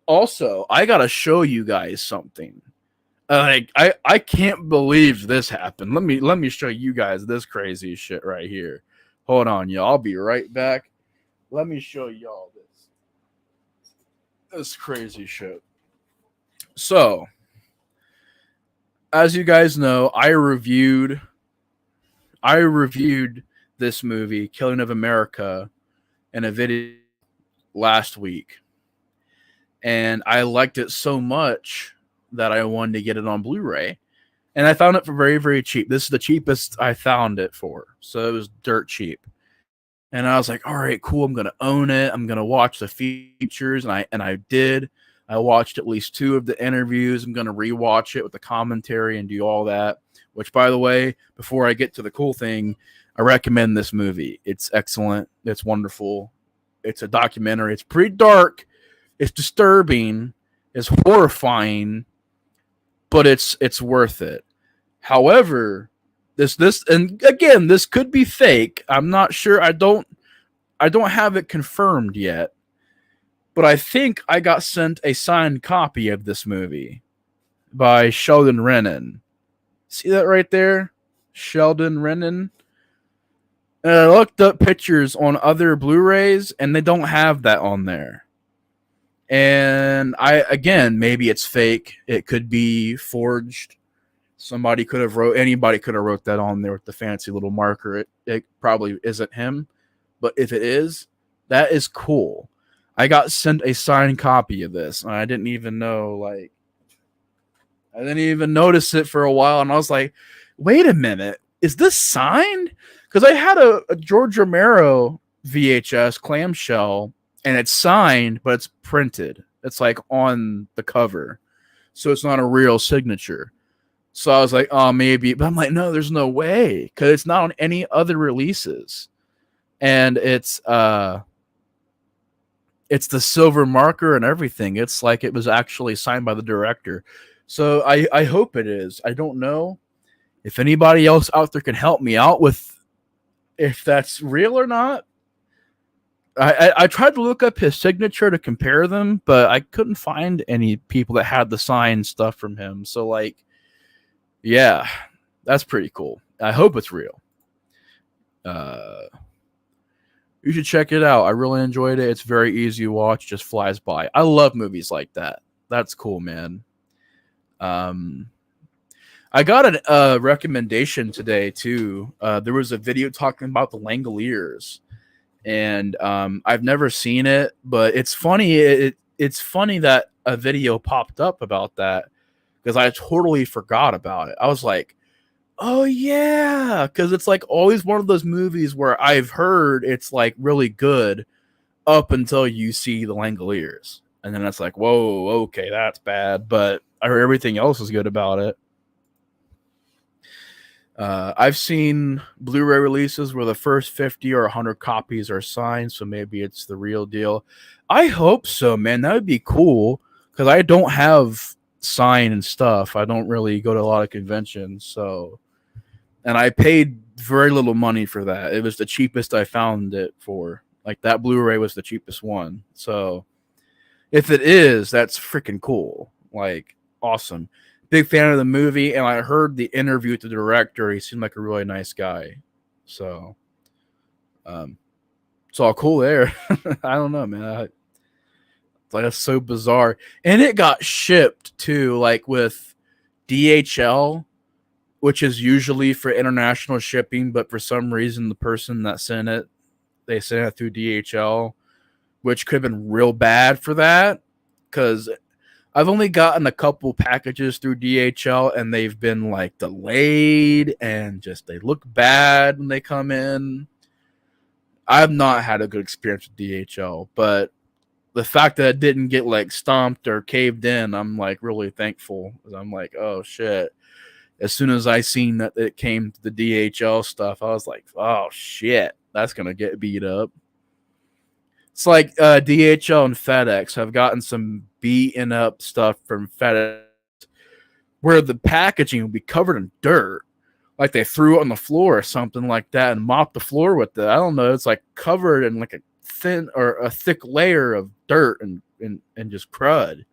Also, I gotta show you guys something. Like I can't believe this happened. Let me show you guys this crazy shit right here. Hold on, y'all. I'll be right back. Let me show y'all this crazy shit. So, as you guys know, I reviewed this movie, Killing of America, in a video last week. And I liked it so much that I wanted to get it on Blu-ray. And I found it for very, very cheap. This is the cheapest I found it for. So it was dirt cheap. And I was like, all right, cool. I'm going to own it. I'm going to watch the features. And I did. I watched at least 2 of the interviews. I'm going to rewatch it with the commentary and do all that. Which, by the way, before I get to the cool thing, I recommend this movie. It's excellent. It's wonderful. It's a documentary. It's pretty dark. It's disturbing. It's horrifying. But it's worth it. However, this and again, this could be fake. I'm not sure. I don't have it confirmed yet. But I think I got sent a signed copy of this movie by Sheldon Rennan. See that right there? Sheldon Rennan. And I looked up pictures on other Blu-rays and they don't have that on there. And maybe it's fake. It could be forged. Anybody could have wrote that on there with the fancy little marker. It probably isn't him, but if it is, that is cool. I got sent a signed copy of this, and I didn't even know, I didn't even notice it for a while, and I was like, wait a minute, is this signed? Because I had a George Romero VHS clamshell, and it's signed, but it's printed. It's on the cover, so it's not a real signature. So I was like, oh, maybe. But I'm like, no, there's no way. Because it's not on any other releases. And it's the silver marker and everything. It's like it was actually signed by the director. So I hope it is. I don't know if anybody else out there can help me out with if that's real or not. I tried to look up his signature to compare them, but I couldn't find any people that had the signed stuff from him. So yeah, that's pretty cool. I hope it's real. You should check it out. I really enjoyed it. It's very easy to watch. Just flies by. I love movies like that. That's cool, man. I got a recommendation today too. There was a video talking about the Langoliers, and I've never seen it, but it's funny. It's funny that a video popped up about that because I totally forgot about it. I was like, oh yeah, because it's always one of those movies where I've heard it's really good up until you see the Langoliers, and then it's like, whoa, okay, that's bad, but I heard everything else is good about it. I've seen Blu-ray releases where the first 50 or 100 copies are signed, so maybe it's the real deal. I hope so, man. That would be cool because I don't have sign and stuff. I don't really go to a lot of conventions, so, and I paid very little money for that. It was the cheapest I found it for. That Blu-ray was the cheapest one. So if it is, that's freaking cool. Awesome. Big fan of the movie, and I heard the interview with the director. He seemed like a really nice guy. So it's all cool there. I don't know, man. Like, that's so bizarre. And it got shipped too, like with DHL, which is usually for international shipping, but for some reason the person that sent it, they sent it through DHL, which could have been real bad for that, because I've only gotten a couple packages through DHL and they've been like delayed and just they look bad when they come in. I've not had a good experience with DHL, but the fact that it didn't get like stomped or caved in, I'm like really thankful. I'm like, oh shit. As soon as I seen that it came to the DHL stuff, I was like, oh shit, that's gonna get beat up. It's like DHL and FedEx have gotten some beaten up stuff from FedEx where the packaging will be covered in dirt. Like they threw it on the floor or something like that and mopped the floor with it. I don't know. It's like covered in like a thin or a thick layer of dirt and just crud.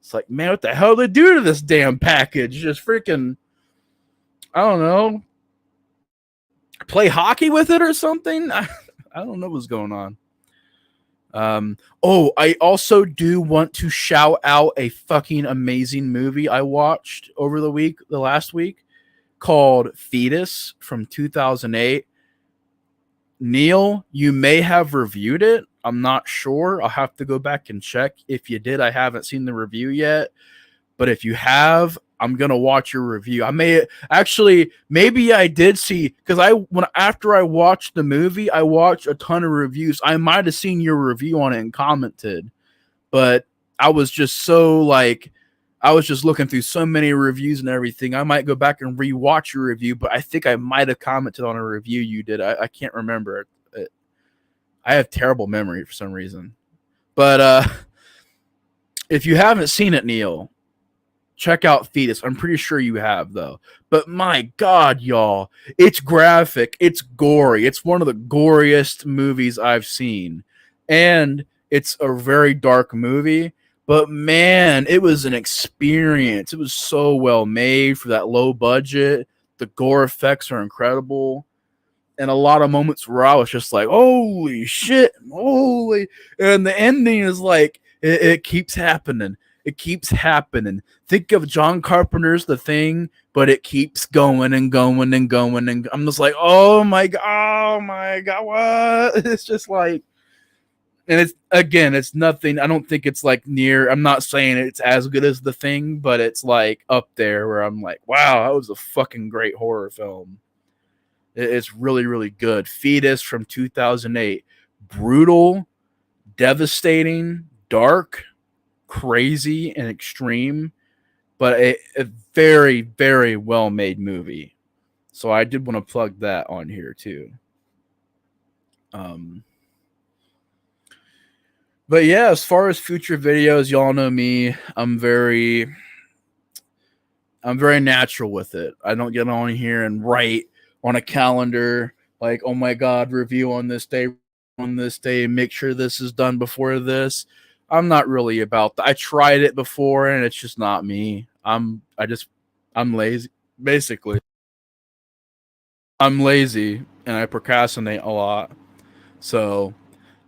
It's like, man, what the hell did they do to this damn package? Just freaking, I don't know, play hockey with it or something? I don't know what's going on. I also do want to shout out a fucking amazing movie I watched over the last week, called Fetus from 2008. Neil, you may have reviewed it. I'm not sure. I'll have to go back and check. If you did, I haven't seen the review yet. But if you have, I'm gonna watch your review. I may actually, maybe I did see, because after I watched the movie, I watched a ton of reviews. I might have seen your review on it and commented, but I was just so like, I was just looking through so many reviews and everything. I might go back and rewatch your review, but I think I might have commented on a review you did. I can't remember. I have terrible memory for some reason. But if you haven't seen it, Neil, check out Fetus. I'm pretty sure you have, though. But my God, y'all, it's graphic. It's gory. It's one of the goriest movies I've seen. And it's a very dark movie. But man, it was an experience. It was so well made for that low budget. The gore effects are incredible. And a lot of moments where I was just like, holy shit, holy. And the ending is like, it keeps happening. It keeps happening. Think of John Carpenter's The Thing, but it keeps going and going and going. And I'm just like, oh my God, what? It's just like, and it's nothing. I don't think it's like near. I'm not saying it's as good as The Thing, but it's like up there where I'm like, wow, that was a fucking great horror film. It's really, really good. Fetus from 2008. Brutal, devastating, dark, crazy, and extreme, but a very, very well made movie. So I did want to plug that on here too. But yeah, as far as future videos, y'all know me. I'm very natural with it. I don't get on here and write on a calendar like, oh my God, review on this day, make sure this is done before this. I'm not really about that. I tried it before and it's just not me. I'm lazy. Basically, I'm lazy and I procrastinate a lot. So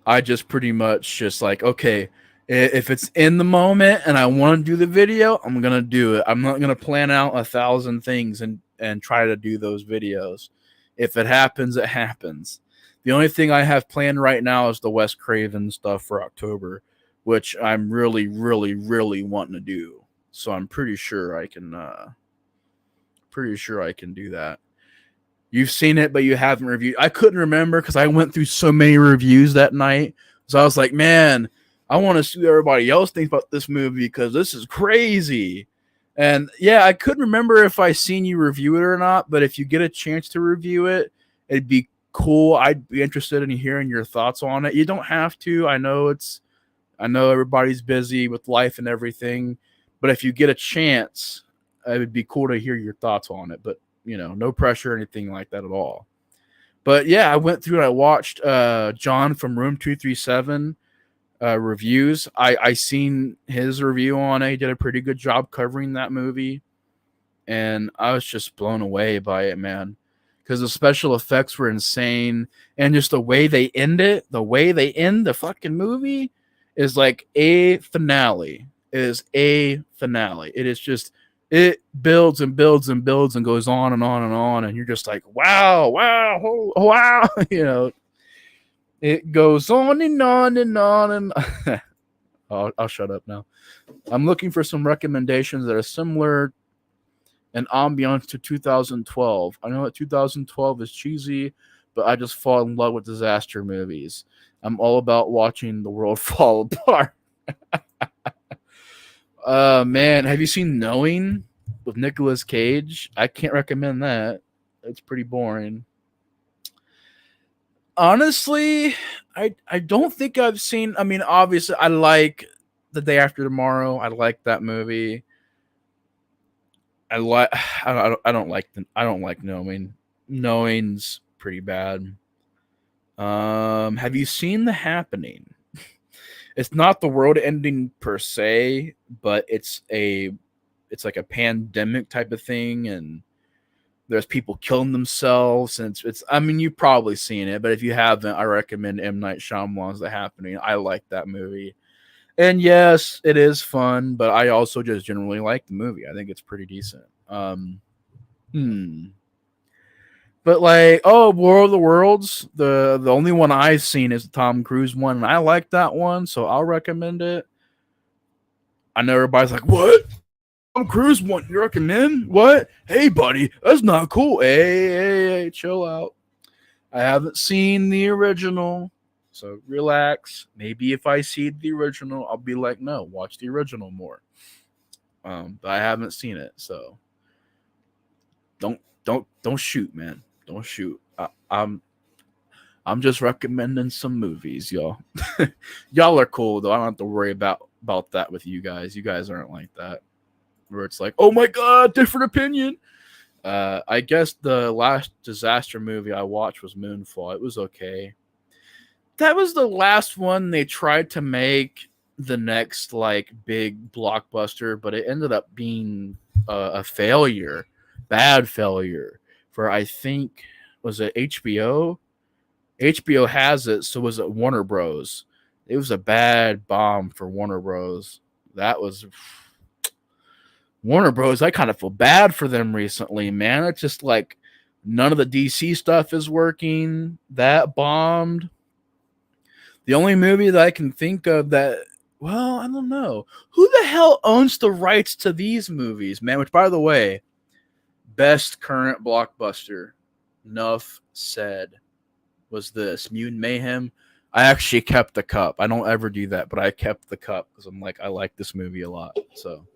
I just pretty much just like, okay, if it's in the moment and I want to do the video, I'm going to do it. I'm not going to plan out 1,000 things and try to do those videos. If it happens, it happens. The only thing I have planned right now is the Wes Craven stuff for October, which I'm really, really, really wanting to do. So I'm pretty sure I can do that. You've seen it, but you haven't reviewed. I couldn't remember because I went through so many reviews that night. So I was like, man, I want to see what everybody else thinks about this movie because this is crazy. And yeah, I couldn't remember if I seen you review it or not, but if you get a chance to review it, it'd be cool. I'd be interested in hearing your thoughts on it. You don't have to. I know everybody's busy with life and everything, but if you get a chance, it would be cool to hear your thoughts on it. But no pressure or anything like that at all. But yeah, I went through and I watched John from Room 237 reviews. I seen his review on it. He did a pretty good job covering that movie. And I was just blown away by it, man. Because the special effects were insane. And just the way they end the fucking movie, is like a finale. It is a finale. It is just, it builds and builds and builds and goes on and on and on, and you're just like, wow, wow, oh, wow, It goes on and on and on and I'll shut up now. I'm looking for some recommendations that are similar in ambiance to 2012. I know that 2012 is cheesy, but I just fall in love with disaster movies. I'm all about watching the world fall apart. Man, have you seen Knowing with Nicolas Cage? I can't recommend that. It's pretty boring. Honestly, I don't think I've seen. I mean, obviously, I like The Day After Tomorrow. I like that movie. I like. I don't like Knowing. Knowing's pretty bad. Have you seen The Happening? It's not the world ending per se, but it's like a pandemic type of thing, and there's people killing themselves, and it's I mean, you've probably seen it, but if you haven't, I recommend M. Night Shyamalan's The Happening. I like that movie. And yes, it is fun, but I also just generally like the movie. I think it's pretty decent. Hmm. But like, oh, War of the Worlds, the only one I've seen is the Tom Cruise one, and I like that one, so I'll recommend it. I know everybody's like, "What? Tom Cruise one you recommend? What? Hey, buddy, that's not cool. Hey, chill out. I haven't seen the original, so relax. Maybe if I see the original, I'll be like, no, watch the original more. But I haven't seen it, so don't shoot, man. Don't shoot. I'm just recommending some movies, y'all. Y'all are cool though. I don't have to worry about that with you guys. You guys aren't like that, where it's like, oh my god, different opinion. I guess the last disaster movie I watched was Moonfall. It was okay. That was the last one they tried to make the next like big blockbuster, but it ended up being a failure, bad failure for I think was it HBO. HBO has it, so was it Warner Bros. It was a bad bomb for Warner Bros. That was Warner Bros. I kind of feel bad for them recently, man. It's just like none of the DC stuff is working. That bombed. The only movie that I can think of that, well, I don't know. Who the hell owns the rights to these movies, man? Which, by the way, best current blockbuster, enough said, was this Mutant Mayhem. I actually kept the cup. I don't ever do that, but I kept the cup because I'm like, I like this movie a lot. So,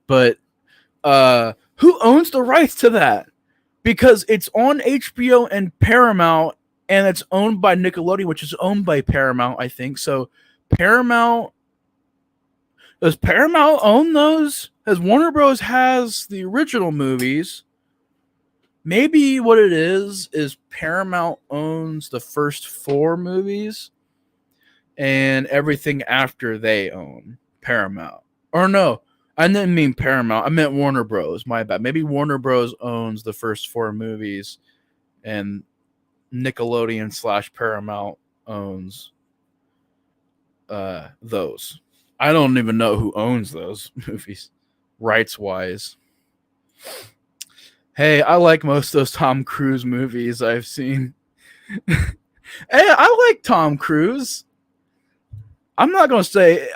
but who owns the rights to that? Because it's on HBO and Paramount, and it's owned by Nickelodeon, which is owned by Paramount, I think. So Paramount, does Paramount own those? As Warner Bros. Has the original movies. Maybe what it is Paramount owns the first 4 movies, and everything after they own Paramount. Or no, I didn't mean Paramount. I meant Warner Bros. My bad. Maybe Warner Bros. Owns the first 4 movies, and Nickelodeon / Paramount owns those. I don't even know who owns those movies, rights wise. Hey, I like most of those Tom Cruise movies I've seen. Hey, I like Tom Cruise. I'm not gonna say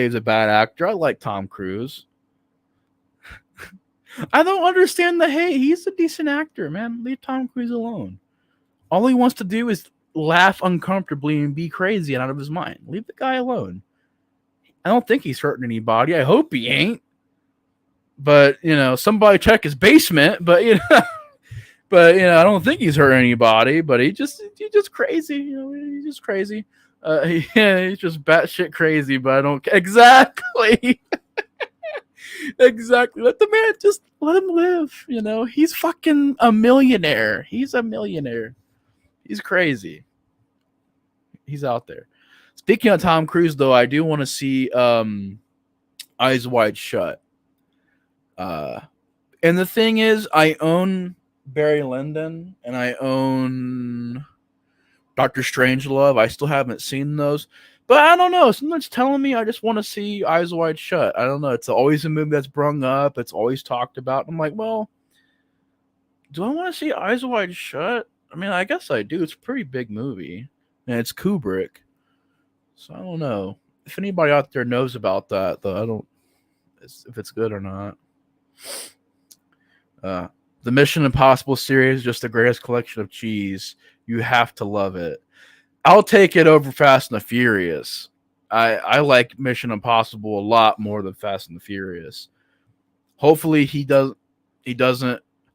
he's a bad actor. I like Tom Cruise. I don't understand the hate. He's a decent actor, man. Leave Tom Cruise alone. All he wants to do is laugh uncomfortably and be crazy and out of his mind. Leave the guy alone. I don't think he's hurting anybody. I hope he ain't. But somebody check his basement. But I don't think he's hurt anybody. But he's just crazy. He's just crazy. He's just batshit crazy. But I don't exactly. Exactly. Let him live. He's fucking a millionaire. He's a millionaire. He's crazy. He's out there. Speaking of Tom Cruise, though, I do want to see Eyes Wide Shut. And the thing is, I own Barry Lyndon and I own Dr. Strangelove. I still haven't seen those. But I don't know. Something's telling me I just want to see Eyes Wide Shut. I don't know. It's always a movie that's brung up. It's always talked about. I'm like, well, do I want to see Eyes Wide Shut? I mean, I guess I do. It's a pretty big movie, and it's Kubrick. So I don't know if anybody out there knows about that. Though I don't, if it's good or not. Uh, the Mission Impossible series is just the greatest collection of cheese. You have to love it. I'll take it over Fast and the Furious. I like Mission Impossible a lot more than Fast and the Furious. Hopefully he doesn't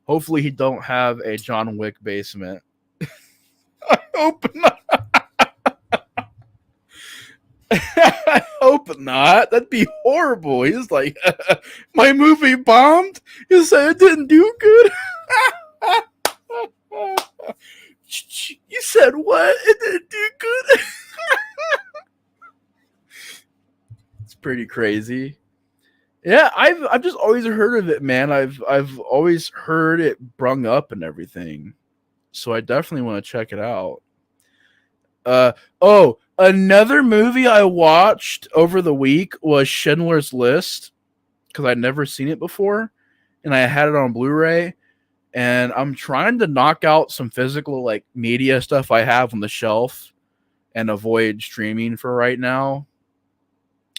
hopefully he don't have a John Wick basement. I hope not. I hope not. That'd be horrible. He's like, my movie bombed. You say it didn't do good. You said what? It didn't do good. It's pretty crazy. Yeah, I've just always heard of it, man. I've always heard it brung up and everything. So I definitely want to check it out. Oh, another movie I watched over the week was Schindler's List because I'd never seen it before, and I had it on Blu-ray. And I'm trying to knock out some physical like media stuff I have on the shelf and avoid streaming for right now.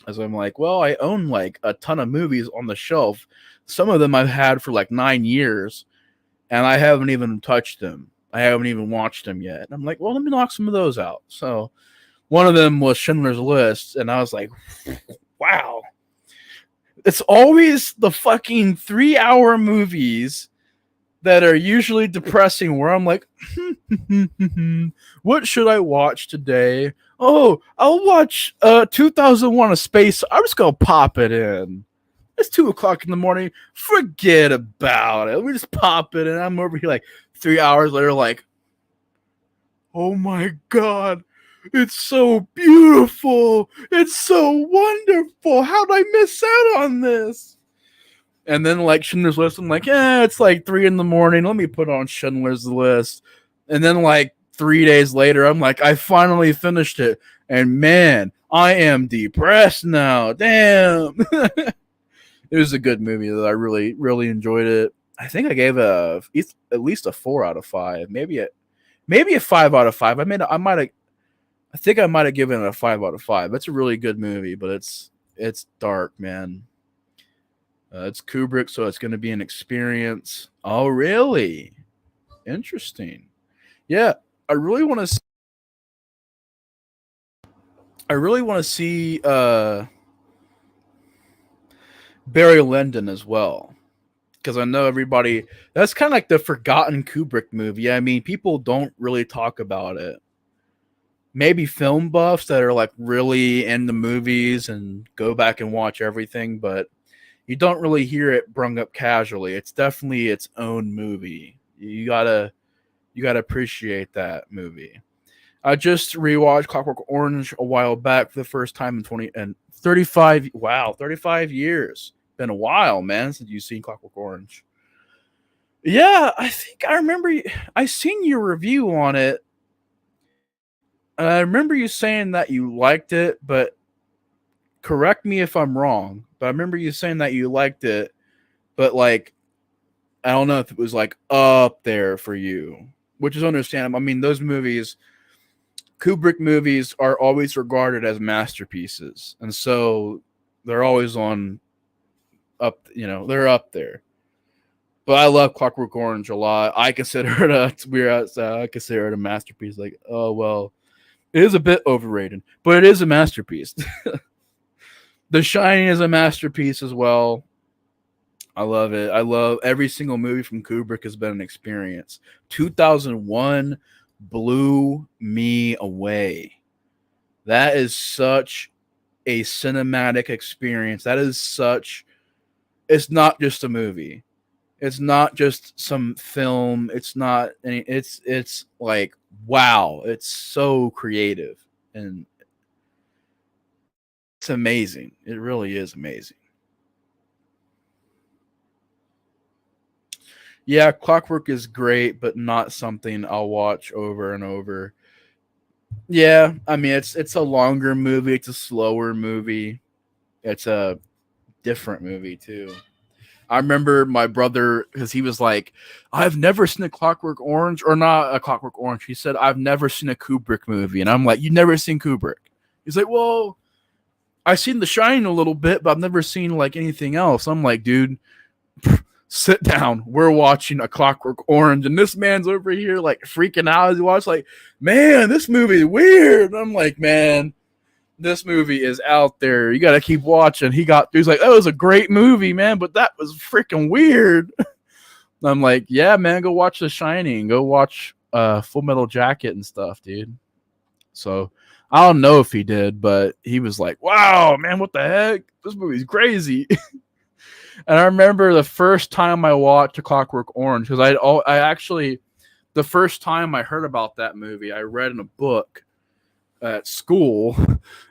As I'm like, well, I own like a ton of movies on the shelf. Some of them I've had for like 9 years, and I haven't even touched them. I haven't even watched them yet. And I'm like, well, let me knock some of those out. So one of them was Schindler's List, and I was like, wow. It's always the fucking 3-hour movies that are usually depressing where I'm like, what should I watch today? Oh, I'll watch 2001 A Space. I'm just going to pop it in. It's 2 o'clock in the morning. Forget about it. We just pop it in. I'm over here like 3 hours later like, oh my God. It's so beautiful. It's so wonderful. How did I miss out on this? And then like Schindler's List, I'm like, yeah, it's like 3 in the morning. Let me put on Schindler's List. And then like 3 days later, I'm like, I finally finished it. And man, I am depressed now. Damn. It was a good movie that I really, really enjoyed it. I think I gave at least a 4 out of 5, maybe a 5 out of 5. I think I might have given it a 5 out of 5. It's a really good movie, but it's dark, man. It's Kubrick, so it's going to be an experience. Oh, really? Interesting. Yeah, I really want to. I really want to see Barry Lyndon as well, because I know everybody. That's kind of like the forgotten Kubrick movie. I mean, people don't really talk about it. Maybe film buffs that are like really into movies and go back and watch everything, but you don't really hear it brung up casually. It's definitely its own movie. You gotta appreciate that movie. I just rewatched Clockwork Orange a while back for the first time in 35. Wow, 35 years. Been a while, man, since you've seen Clockwork Orange. Yeah, I think I remember. I seen your review on it. And I remember you saying that you liked it, but correct me if I'm wrong. But I remember you saying that you liked it, but like I don't know if it was like up there for you, which is understandable. I mean, those movies, Kubrick movies, are always regarded as masterpieces, and so they're always on up. They're up there. But I love Clockwork Orange a lot. I consider it it's weird. I consider it a masterpiece. Like, oh well, it is a bit overrated, but it is a masterpiece. The Shining is a masterpiece as well. I love it. I love every single movie from Kubrick has been an experience. 2001 blew me away. That is such a cinematic experience. It's not just a movie. It's not just some film. It's like, wow, it's so creative and it's amazing. It really is amazing. Yeah, Clockwork is great, but not something I'll watch over and over. Yeah, I mean it's a longer movie, it's a slower movie, it's a different movie too. I remember my brother because he was like, "I've never seen a Clockwork Orange or not a Clockwork Orange." He said, "I've never seen a Kubrick movie," and I'm like, "You've never seen Kubrick?" He's like, "Well, I've seen The Shining a little bit, but I've never seen like anything else." I'm like, "Dude, sit down. We're watching a Clockwork Orange, and this man's over here like freaking out as he watches. Like, man, this movie is weird." And I'm like, "Man, this movie is out there. You got to keep watching." He's like, "That was a great movie, man, but that was freaking weird." I'm like, "Yeah, man, go watch The Shining. Go watch Full Metal Jacket and stuff, dude." So I don't know if he did, but he was like, "Wow, man, what the heck? This movie's crazy." And I remember the first time I watched A Clockwork Orange because I actually the first time I heard about that movie, I read in a book at school,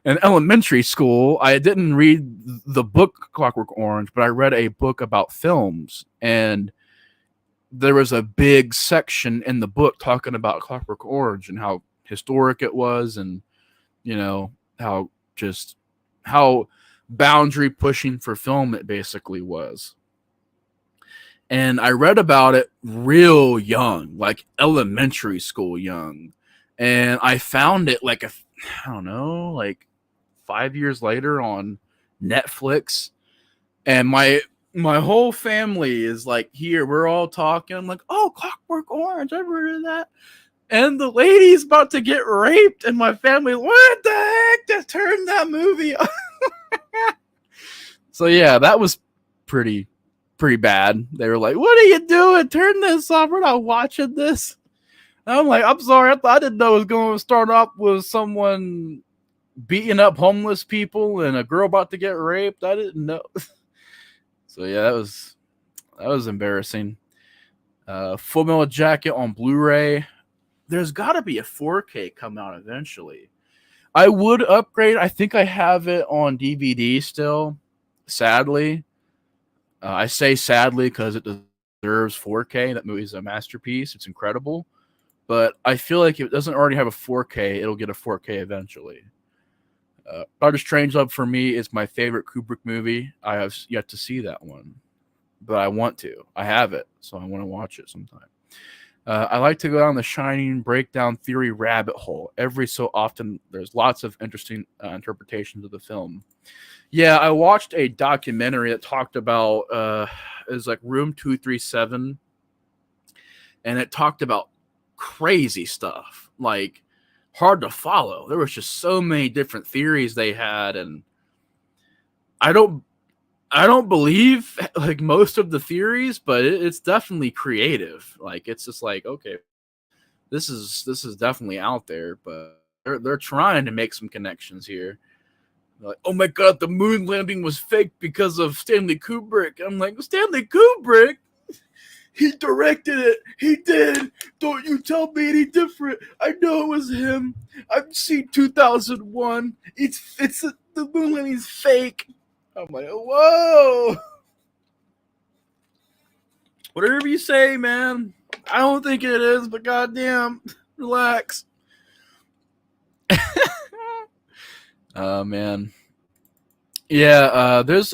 in elementary school. I didn't read the book Clockwork Orange, but I read a book about films, and there was a big section in the book talking about Clockwork Orange and how historic it was, and you know how just how boundary pushing for film it basically was. And I read about it real young, like elementary school young. And I found it like I don't know, like 5 years later on Netflix. And my whole family is like here. We're all talking. I'm like, "Oh, Clockwork Orange, I've heard of that." And the lady's about to get raped, and my family, what the heck? Just turn that movie on. So yeah, that was pretty pretty bad. They were like, "What are you doing? Turn this off. We're not watching this." And I'm like, "I'm sorry. I didn't know it was going to start off with someone beating up homeless people and a girl about to get raped. I didn't know." So yeah, that was embarrassing. Full Metal Jacket on Blu-ray. There's got to be a 4K come out eventually. I would upgrade. I think I have it on DVD still. Sadly, I say sadly because it deserves 4K. That movie is a masterpiece. It's incredible. But I feel like if it doesn't already have a 4K, it'll get a 4K eventually. Doctor Strangelove for me is my favorite Kubrick movie. I have yet to see that one, but I want to. I have it, so I want to watch it sometime. I like to go down the Shining breakdown theory rabbit hole. Every so often, there's lots of interesting interpretations of the film. Yeah, I watched a documentary that talked about it was like Room 237, and it talked about crazy stuff, like hard to follow. There was just so many different theories they had, and I don't I don't believe like most of the theories, but it's definitely creative. Like it's just like, okay, this is definitely out there, but they're trying to make some connections here. Like, "Oh my god, the moon landing was fake because of Stanley Kubrick." I'm like, "Stanley Kubrick? He directed it. He did. Don't you tell me any different. I know it was him. I've seen 2001. The moon landing's fake." I'm like, "Whoa." Whatever you say, man. I don't think it is, but goddamn, relax. Oh man, yeah. There's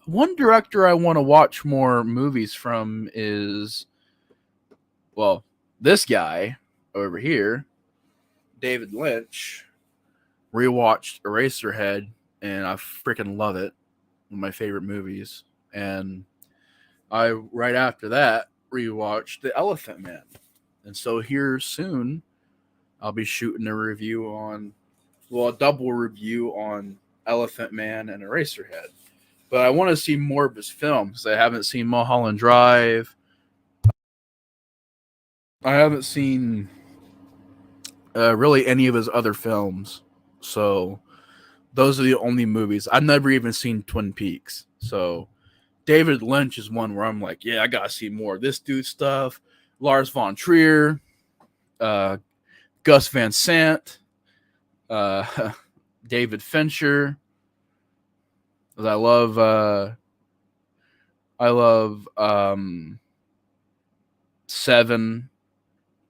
one director I want to watch more movies from is well, this guy over here, David Lynch. Rewatched Eraserhead, and I freaking love it. One of my favorite movies. And I right after that rewatched The Elephant Man. And so here soon I'll be shooting a review on a double review on Elephant Man and Eraserhead. But I want to see more of his films. I haven't seen Mulholland Drive. I haven't seen really any of his other films. So those are the only movies. I've never even seen Twin Peaks. So David Lynch is one where I'm like, yeah, I gotta see more of this dude's stuff. Lars von Trier, uh, Gus Van Sant, uh, David Fincher. I love Seven.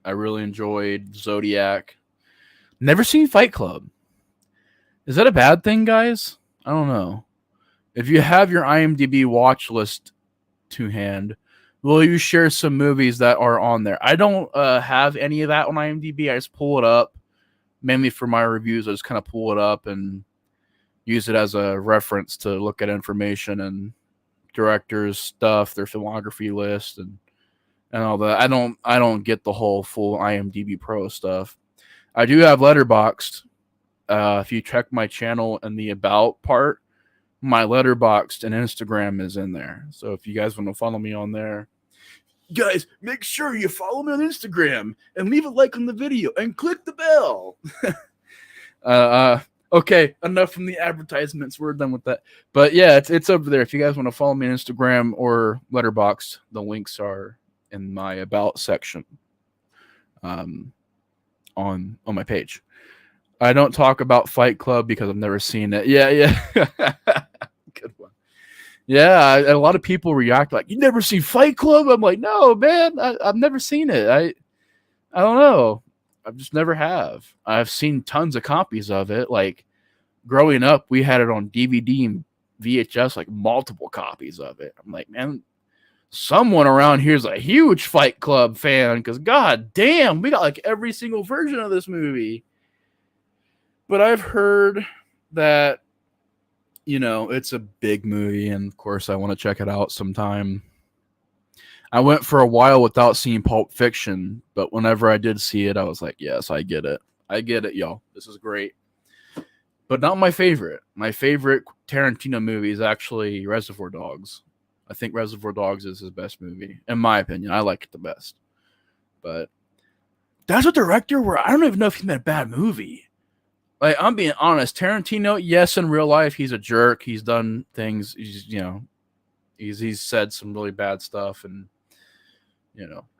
I really enjoyed Zodiac. Never seen Fight Club. Is that a bad thing, guys? I don't know. If you have your IMDb watch list to hand, will you share some movies that are on there? I don't have any of that on IMDb. I just pull it up, mainly for my reviews. I just kind of pull it up and use it as a reference to look at information and directors' stuff, their filmography list, and all that. I don't get the whole full IMDb Pro stuff. I do have Letterboxd. If you check my channel in the About part, my Letterboxd and Instagram is in there. So if you guys want to follow me on there, guys, make sure you follow me on Instagram and leave a like on the video and click the bell. Okay, enough from the advertisements. We're done with that. But yeah, it's over there. If you guys want to follow me on Instagram or Letterboxd, the links are in my About section on my page. I don't talk about Fight Club because I've never seen it. Yeah. Good one. Yeah, a lot of people react like, you never seen Fight Club? I'm like, no, man, I've never seen it. I don't know. I just never have. I've seen tons of copies of it. Like, growing up, we had it on DVD and VHS, like multiple copies of it. I'm like, man, someone around here is a huge Fight Club fan because, god damn, we got like every single version of this movie. But I've heard that, you know, it's a big movie, and of course I want to check it out sometime. I went for a while without seeing Pulp Fiction, but whenever I did see it, I was like, yes, I get it. I get it, y'all. This is great. But not my favorite. My favorite Tarantino movie is actually Reservoir Dogs. I think Reservoir Dogs is his best movie, in my opinion. I like it the best. But that's a director where I don't even know if he made a bad movie. Like, I'm being honest. Tarantino, yes, in real life, he's a jerk. He's done things. He's said some really bad stuff and,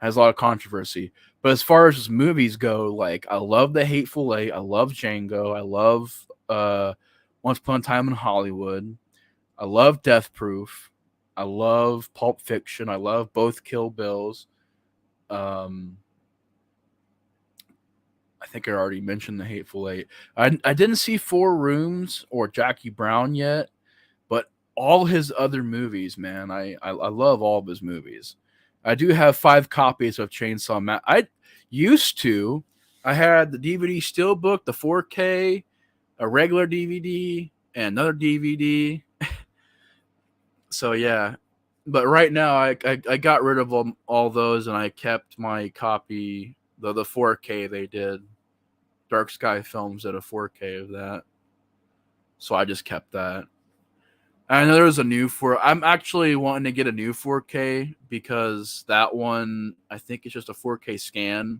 has a lot of controversy. But as far as his movies go, like, I love The Hateful Eight. I love Django. I love Once Upon a Time in Hollywood. I love Death Proof. I love Pulp Fiction. I love both Kill Bills. I think I already mentioned The Hateful Eight. I didn't see Four Rooms or Jackie Brown yet, but all his other movies, man, I love all of his movies. I do have 5 copies of Chainsaw Man. I had the DVD Steelbook, the 4K, a regular DVD, and another DVD. So yeah, but right now I got rid of all those, and I kept my copy, the 4K they did. Dark Sky Films did a 4K of that, so I just kept that. I know there was a new I'm actually wanting to get a new 4K because that one, I think it's just a 4K scan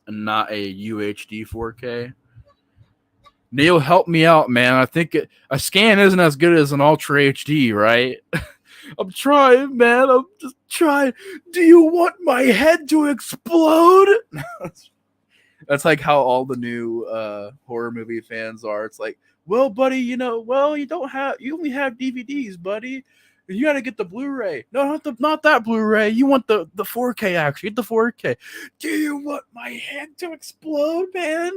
and not a UHD 4K. Neil, help me out, man. I think a scan isn't as good as an Ultra HD, right? I'm trying, man. I'm just trying. Do you want my head to explode? That's like how all the new horror movie fans are. It's like, well, buddy, you only have DVDs, buddy. You got to get the Blu-ray. No, not that Blu-ray. You want the 4K, actually. Get the 4K. Do you want my head to explode, man?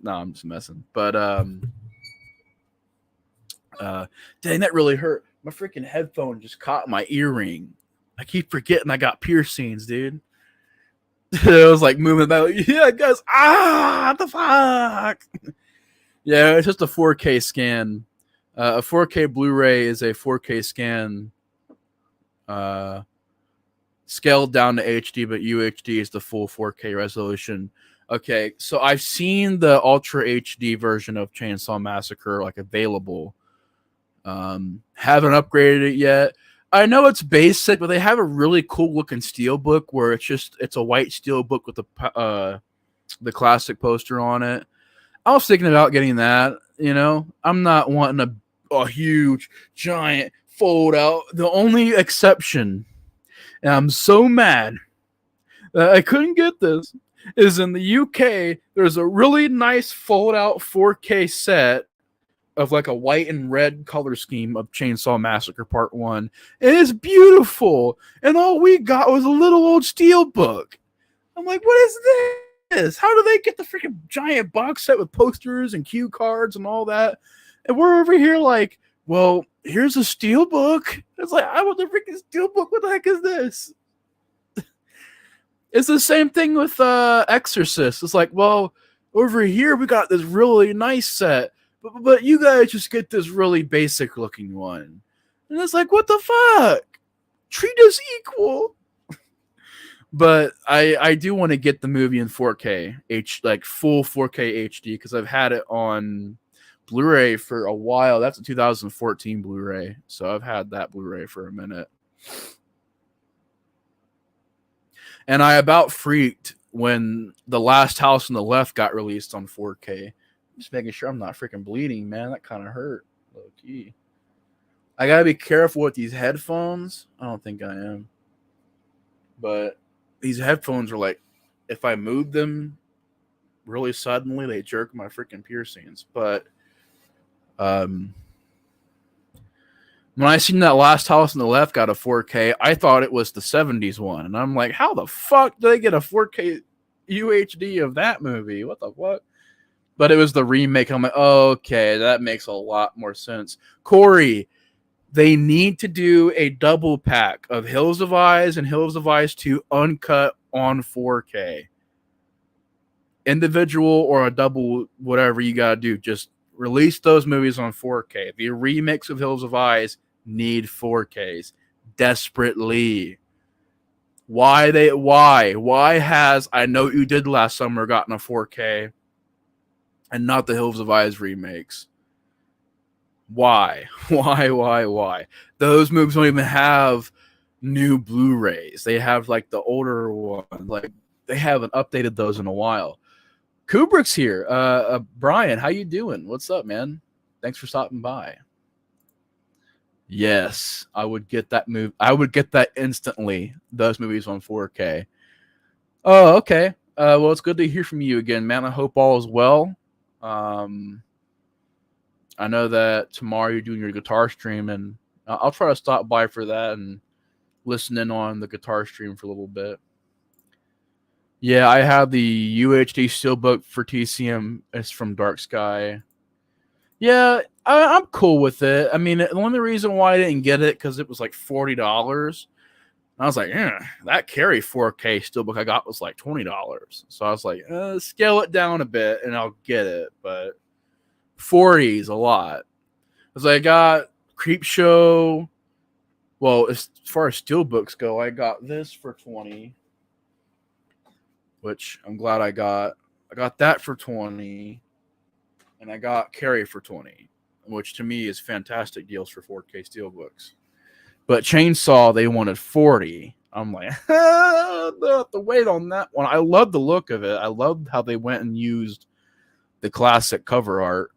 No, I'm just messing. But dang, that really hurt. My freaking headphone just caught my earring. I keep forgetting I got piercings, dude. It was like moving about. Yeah, guys. The fuck. Yeah, it's just a 4K scan. A 4K Blu-ray is a 4K scan, scaled down to HD, but UHD is the full 4K resolution. Okay, so I've seen the Ultra HD version of Chainsaw Massacre like available. Haven't upgraded it yet. I know it's basic, but they have a really cool looking steelbook where it's a white steelbook with the classic poster on it. I was thinking about getting that. I'm not wanting a huge giant fold out. The only exception, and I'm so mad that I couldn't get this, is in the UK. There's a really nice fold out 4K set of like a white and red color scheme of Chainsaw Massacre Part 1. And it's beautiful. And all we got was a little old steel book. I'm like, what is this? How do they get the freaking giant box set with posters and cue cards and all that? And we're over here like, well, here's a steelbook. It's like, I want the freaking steelbook. What the heck is this? It's the same thing with Exorcist. It's like, well, over here we got this really nice set, but you guys just get this really basic looking one. And it's like, what the fuck? Treat us equal. But I do want to get the movie in 4K, like full 4K HD, because I've had it on Blu-ray for a while. That's a 2014 Blu-ray, so I've had that Blu-ray for a minute. And I about freaked when The Last House on the Left got released on 4K. Just making sure I'm not freaking bleeding, man. That kind of hurt. Low key. I gotta be careful with these headphones. I don't think I am. But these headphones are like, if I move them really suddenly, they jerk my freaking piercings. But when I seen that Last House on the Left got a 4K, I thought it was the 70s one. And I'm like, how the fuck do they get a 4K UHD of that movie? What the fuck? But it was the remake. I'm like, okay, that makes a lot more sense. Corey, they need to do a double pack of Hills of Eyes and Hills of Eyes 2 uncut on 4K. Individual or a double, whatever you gotta do. Just release those movies on 4K. The remix of Hills of Eyes need 4Ks desperately. Why has I Know What You Did Last Summer gotten a 4K and not the Hills of Eyes remakes? Why? Those movies don't even have new Blu-rays. They have like the older ones. Like they haven't updated those in a while. Kubrick's here. Brian, how you doing? What's up, man? Thanks for stopping by. Yes, I would get that move. I would get that instantly. Those movies on 4K. Oh, okay. Well, it's good to hear from you again, man. I hope all is well. I know that tomorrow you're doing your guitar stream, and I'll try to stop by for that and listen in on the guitar stream for a little bit. Yeah, I have the UHD steelbook for TCM. It's from Dark Sky. Yeah, I'm cool with it. I mean, the only reason why I didn't get it because it was like $40. I was like, that Carrie 4K steelbook I got was like $20. So I was like, scale it down a bit and I'll get it. But 40 is a lot. Because I got Creepshow. Well, as far as steelbooks go, I got this for 20, which I'm glad I got. I got that for 20, and I got Carrie for 20, which to me is fantastic deals for 4K steelbooks. But Chainsaw, they wanted 40. I'm like, they'll have to wait on that one. I love the look of it. I loved how they went and used the classic cover art.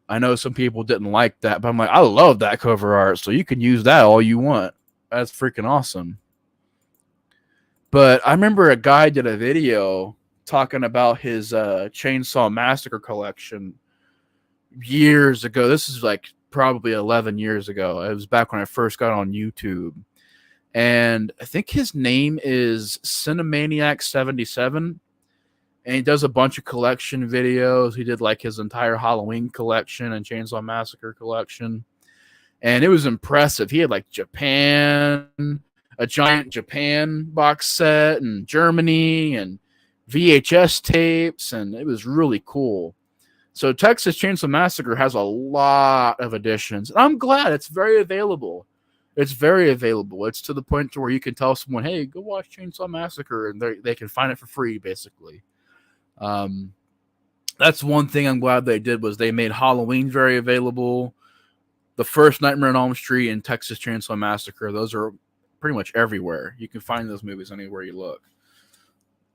I know some people didn't like that, but I'm like, I love that cover art, so you can use that all you want. That's freaking awesome. But I remember a guy did a video talking about his Chainsaw Massacre collection years ago. This is like probably 11 years ago. It was back when I first got on YouTube. And I think his name is Cinemaniac77. And he does a bunch of collection videos. He did like his entire Halloween collection and Chainsaw Massacre collection. And it was impressive. He had like Japan, a giant Japan box set, and Germany, and VHS tapes. And it was really cool. So Texas Chainsaw Massacre has a lot of editions. And I'm glad it's very available. It's very available. It's to the point to where you can tell someone, hey, go watch Chainsaw Massacre, and they can find it for free, basically. That's one thing I'm glad they did was they made Halloween very available. The first Nightmare on Elm Street and Texas Chainsaw Massacre, those are pretty much everywhere. You can find those movies anywhere you look.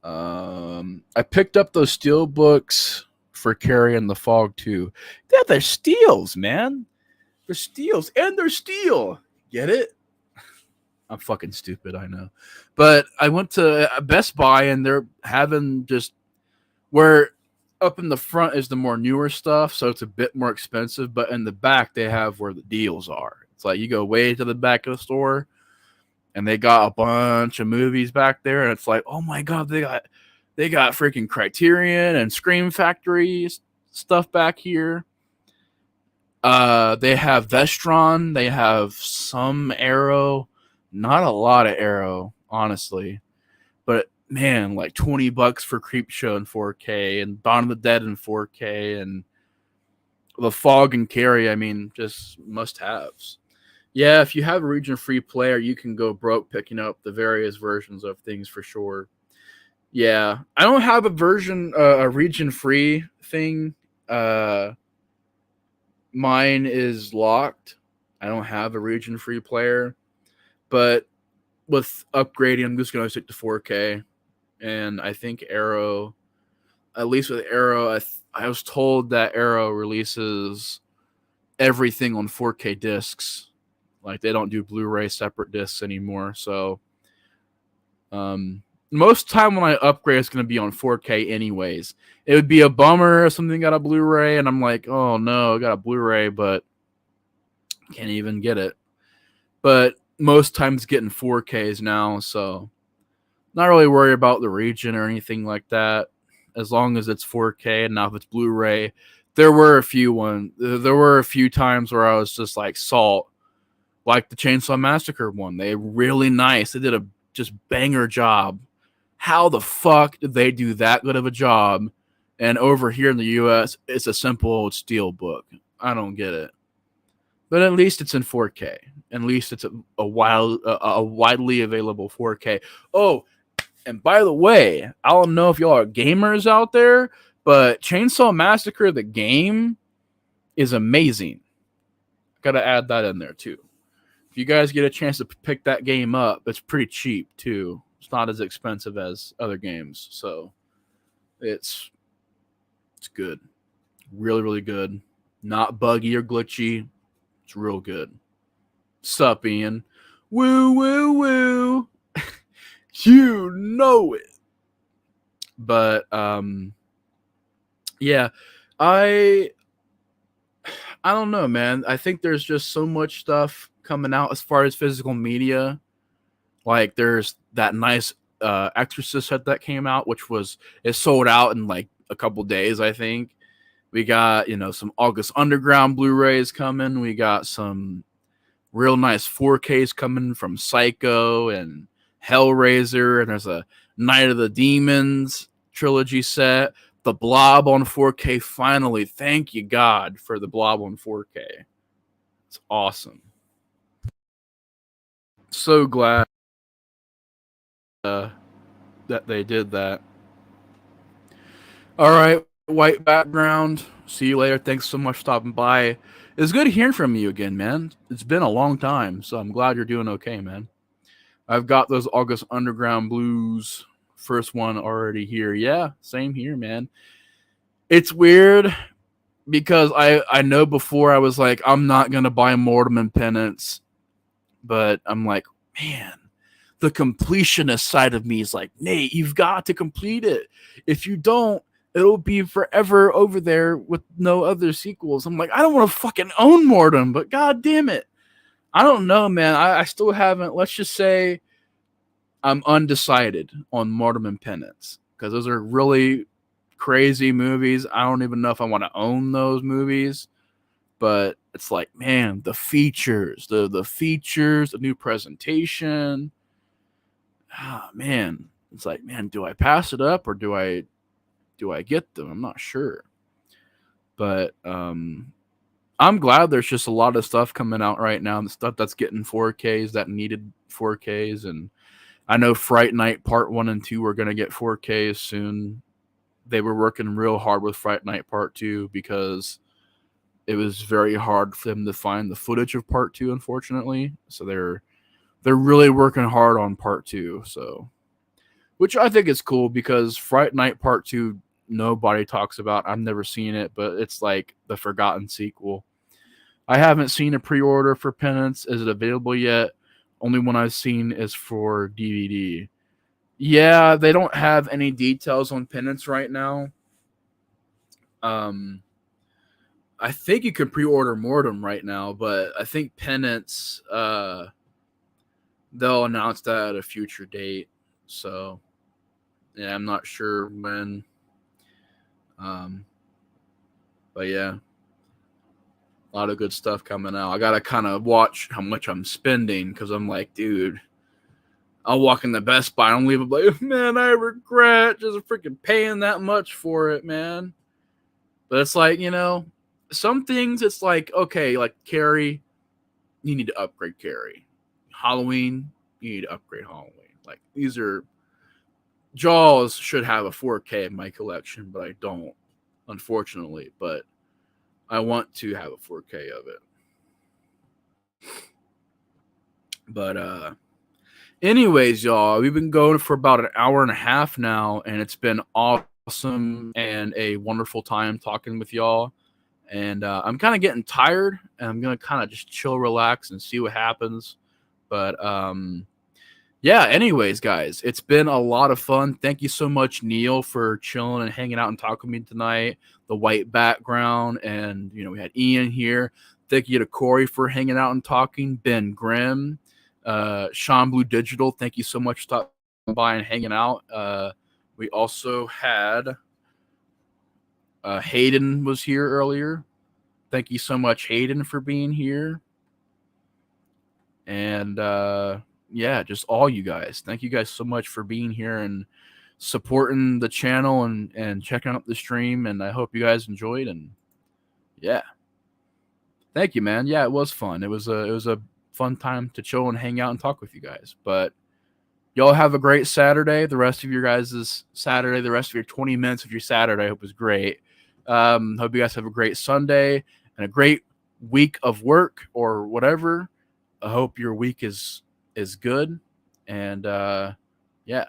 I picked up those steel books for Carrie and the Fog too. Yeah, they're steals, man. They're steals, and they're steel. Get it? I'm fucking stupid, I know. But I went to Best Buy, and they're having just where up in the front is the more newer stuff, so it's a bit more expensive, but in the back they have where the deals are. It's like you go way to the back of the store and they got a bunch of movies back there, and it's like, oh my god, they got They got freaking Criterion and Scream Factory stuff back here. They have Vestron. They have some Arrow. Not a lot of Arrow, honestly. But man, like $20 for Creepshow in 4K and Dawn of the Dead in 4K and The Fog and Carrie. I mean, just must-haves. Yeah, if you have a region-free player, you can go broke picking up the various versions of things for sure. Yeah, I don't have a region-free thing. Mine is locked. I don't have a region-free player, but with upgrading, I'm just gonna stick to 4K. And I think Arrow, at least with Arrow, I was told that Arrow releases everything on 4K discs. Like they don't do Blu-ray separate discs anymore. So, most time when I upgrade, it's going to be on 4K anyways. It would be a bummer if something got a Blu-ray and I'm like, oh no, I got a Blu-ray, but can't even get it. But most times getting 4Ks now, so not really worried about the region or anything like that. As long as it's 4K, and now if it's Blu-ray, there were a few times where I was just like salt, like the Chainsaw Massacre one. They really nice. They did a just banger job. How the fuck did they do that good of a job? And over here in the US, it's a simple old steel book. I don't get it. But at least it's in 4K. At least it's a widely available 4K. Oh, and by the way, I don't know if y'all are gamers out there, but Chainsaw Massacre, the game, is amazing. Gotta add that in there too. If you guys get a chance to pick that game up, it's pretty cheap too. It's not as expensive as other games, so it's good. Really, really good. Not buggy or glitchy. It's real good. Sup, Ian? Woo, woo, woo. You know it. But yeah, I don't know, man. I think there's just so much stuff coming out as far as physical media. Like there's that nice Exorcist set that came out, which it sold out in like a couple days, I think. We got, some August Underground Blu-rays coming. We got some real nice 4Ks coming from Psycho and Hellraiser, and there's a Night of the Demons trilogy set. The Blob on 4K, finally. Thank you, God, for the Blob on 4K. It's awesome. So glad that they did that. All right, white background. See you later. Thanks so much for stopping by. It's good hearing from you again, man. It's been a long time, so I'm glad you're doing okay, man. I've got those August Underground Blues first one already here. Yeah, same here, man. It's weird because I know before I was like, I'm not going to buy Mortem and Penance, but I'm like, man, the completionist side of me is like, Nate, you've got to complete it. If you don't, it'll be forever over there with no other sequels. I'm like, I don't want to fucking own Mortem, but god damn it. I don't know, man. I still haven't. Let's just say I'm undecided on Mortem and Penance because those are really crazy movies. I don't even know if I want to own those movies, but it's like, man, the features, the new presentation. Ah, man, it's like, man, do I pass it up or do I get them? I'm not sure, but I'm glad there's just a lot of stuff coming out right now. The stuff that's getting 4Ks that needed 4Ks, and I know Fright Night Part 1 and 2 are going to get 4Ks soon. They were working real hard with Fright Night Part 2 because it was very hard for them to find the footage of Part 2, unfortunately. So they're really working hard on Part 2. So, which I think is cool because Fright Night Part 2 nobody talks about. I've never seen it, but it's like the forgotten sequel. I haven't seen a pre-order for Penance. Is it available yet? Only one I've seen is for DVD. Yeah, they don't have any details on Penance right now. I think you can pre-order Mortem right now, but I think Penance, they'll announce that at a future date. So Yeah, I'm not sure when. Um, but yeah, a lot of good stuff coming out. I gotta kind of watch how much I'm spending because I'm like, dude, I'll walk in the Best Buy and leave it like, man, I regret just freaking paying that much for it, man. But it's like, some things it's like, okay, like Carrie, you need to upgrade Carrie. Halloween, you need to upgrade Halloween. Like these are Jaws should have a 4K in my collection, but I don't, unfortunately. But I want to have a 4K of it. But anyways, y'all, we've been going for about an hour and a half now, and it's been awesome and a wonderful time talking with y'all. And I'm kind of getting tired, and I'm gonna kind of just chill, relax, and see what happens. But yeah. Anyways, guys, it's been a lot of fun. Thank you so much, Neil, for chilling and hanging out and talking with me tonight. The white background, and we had Ian here. Thank you to Corey for hanging out and talking. Ben Grimm, Sean Blue Digital. Thank you so much for stopping by and hanging out. We also had Hayden was here earlier. Thank you so much, Hayden, for being here. And yeah, just all you guys. Thank you guys so much for being here and supporting the channel and checking out the stream. And I hope you guys enjoyed. And yeah, thank you, man. Yeah, it was fun. It was a fun time to chill and hang out and talk with you guys. But y'all have a great Saturday. The rest of your guys' Saturday, the rest of your 20 minutes of your Saturday, I hope was great. Hope you guys have a great Sunday and a great week of work or whatever. I hope your week is good. And yeah,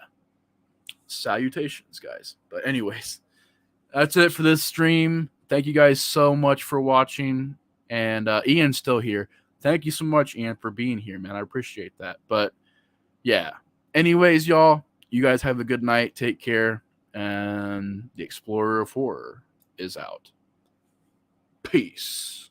salutations, guys. But anyways, that's it for this stream. Thank you guys so much for watching. And Ian's still here. Thank you so much, Ian, for being here, man. I appreciate that. But yeah. Anyways, y'all, you guys have a good night. Take care. And the Explorer of Horror is out. Peace.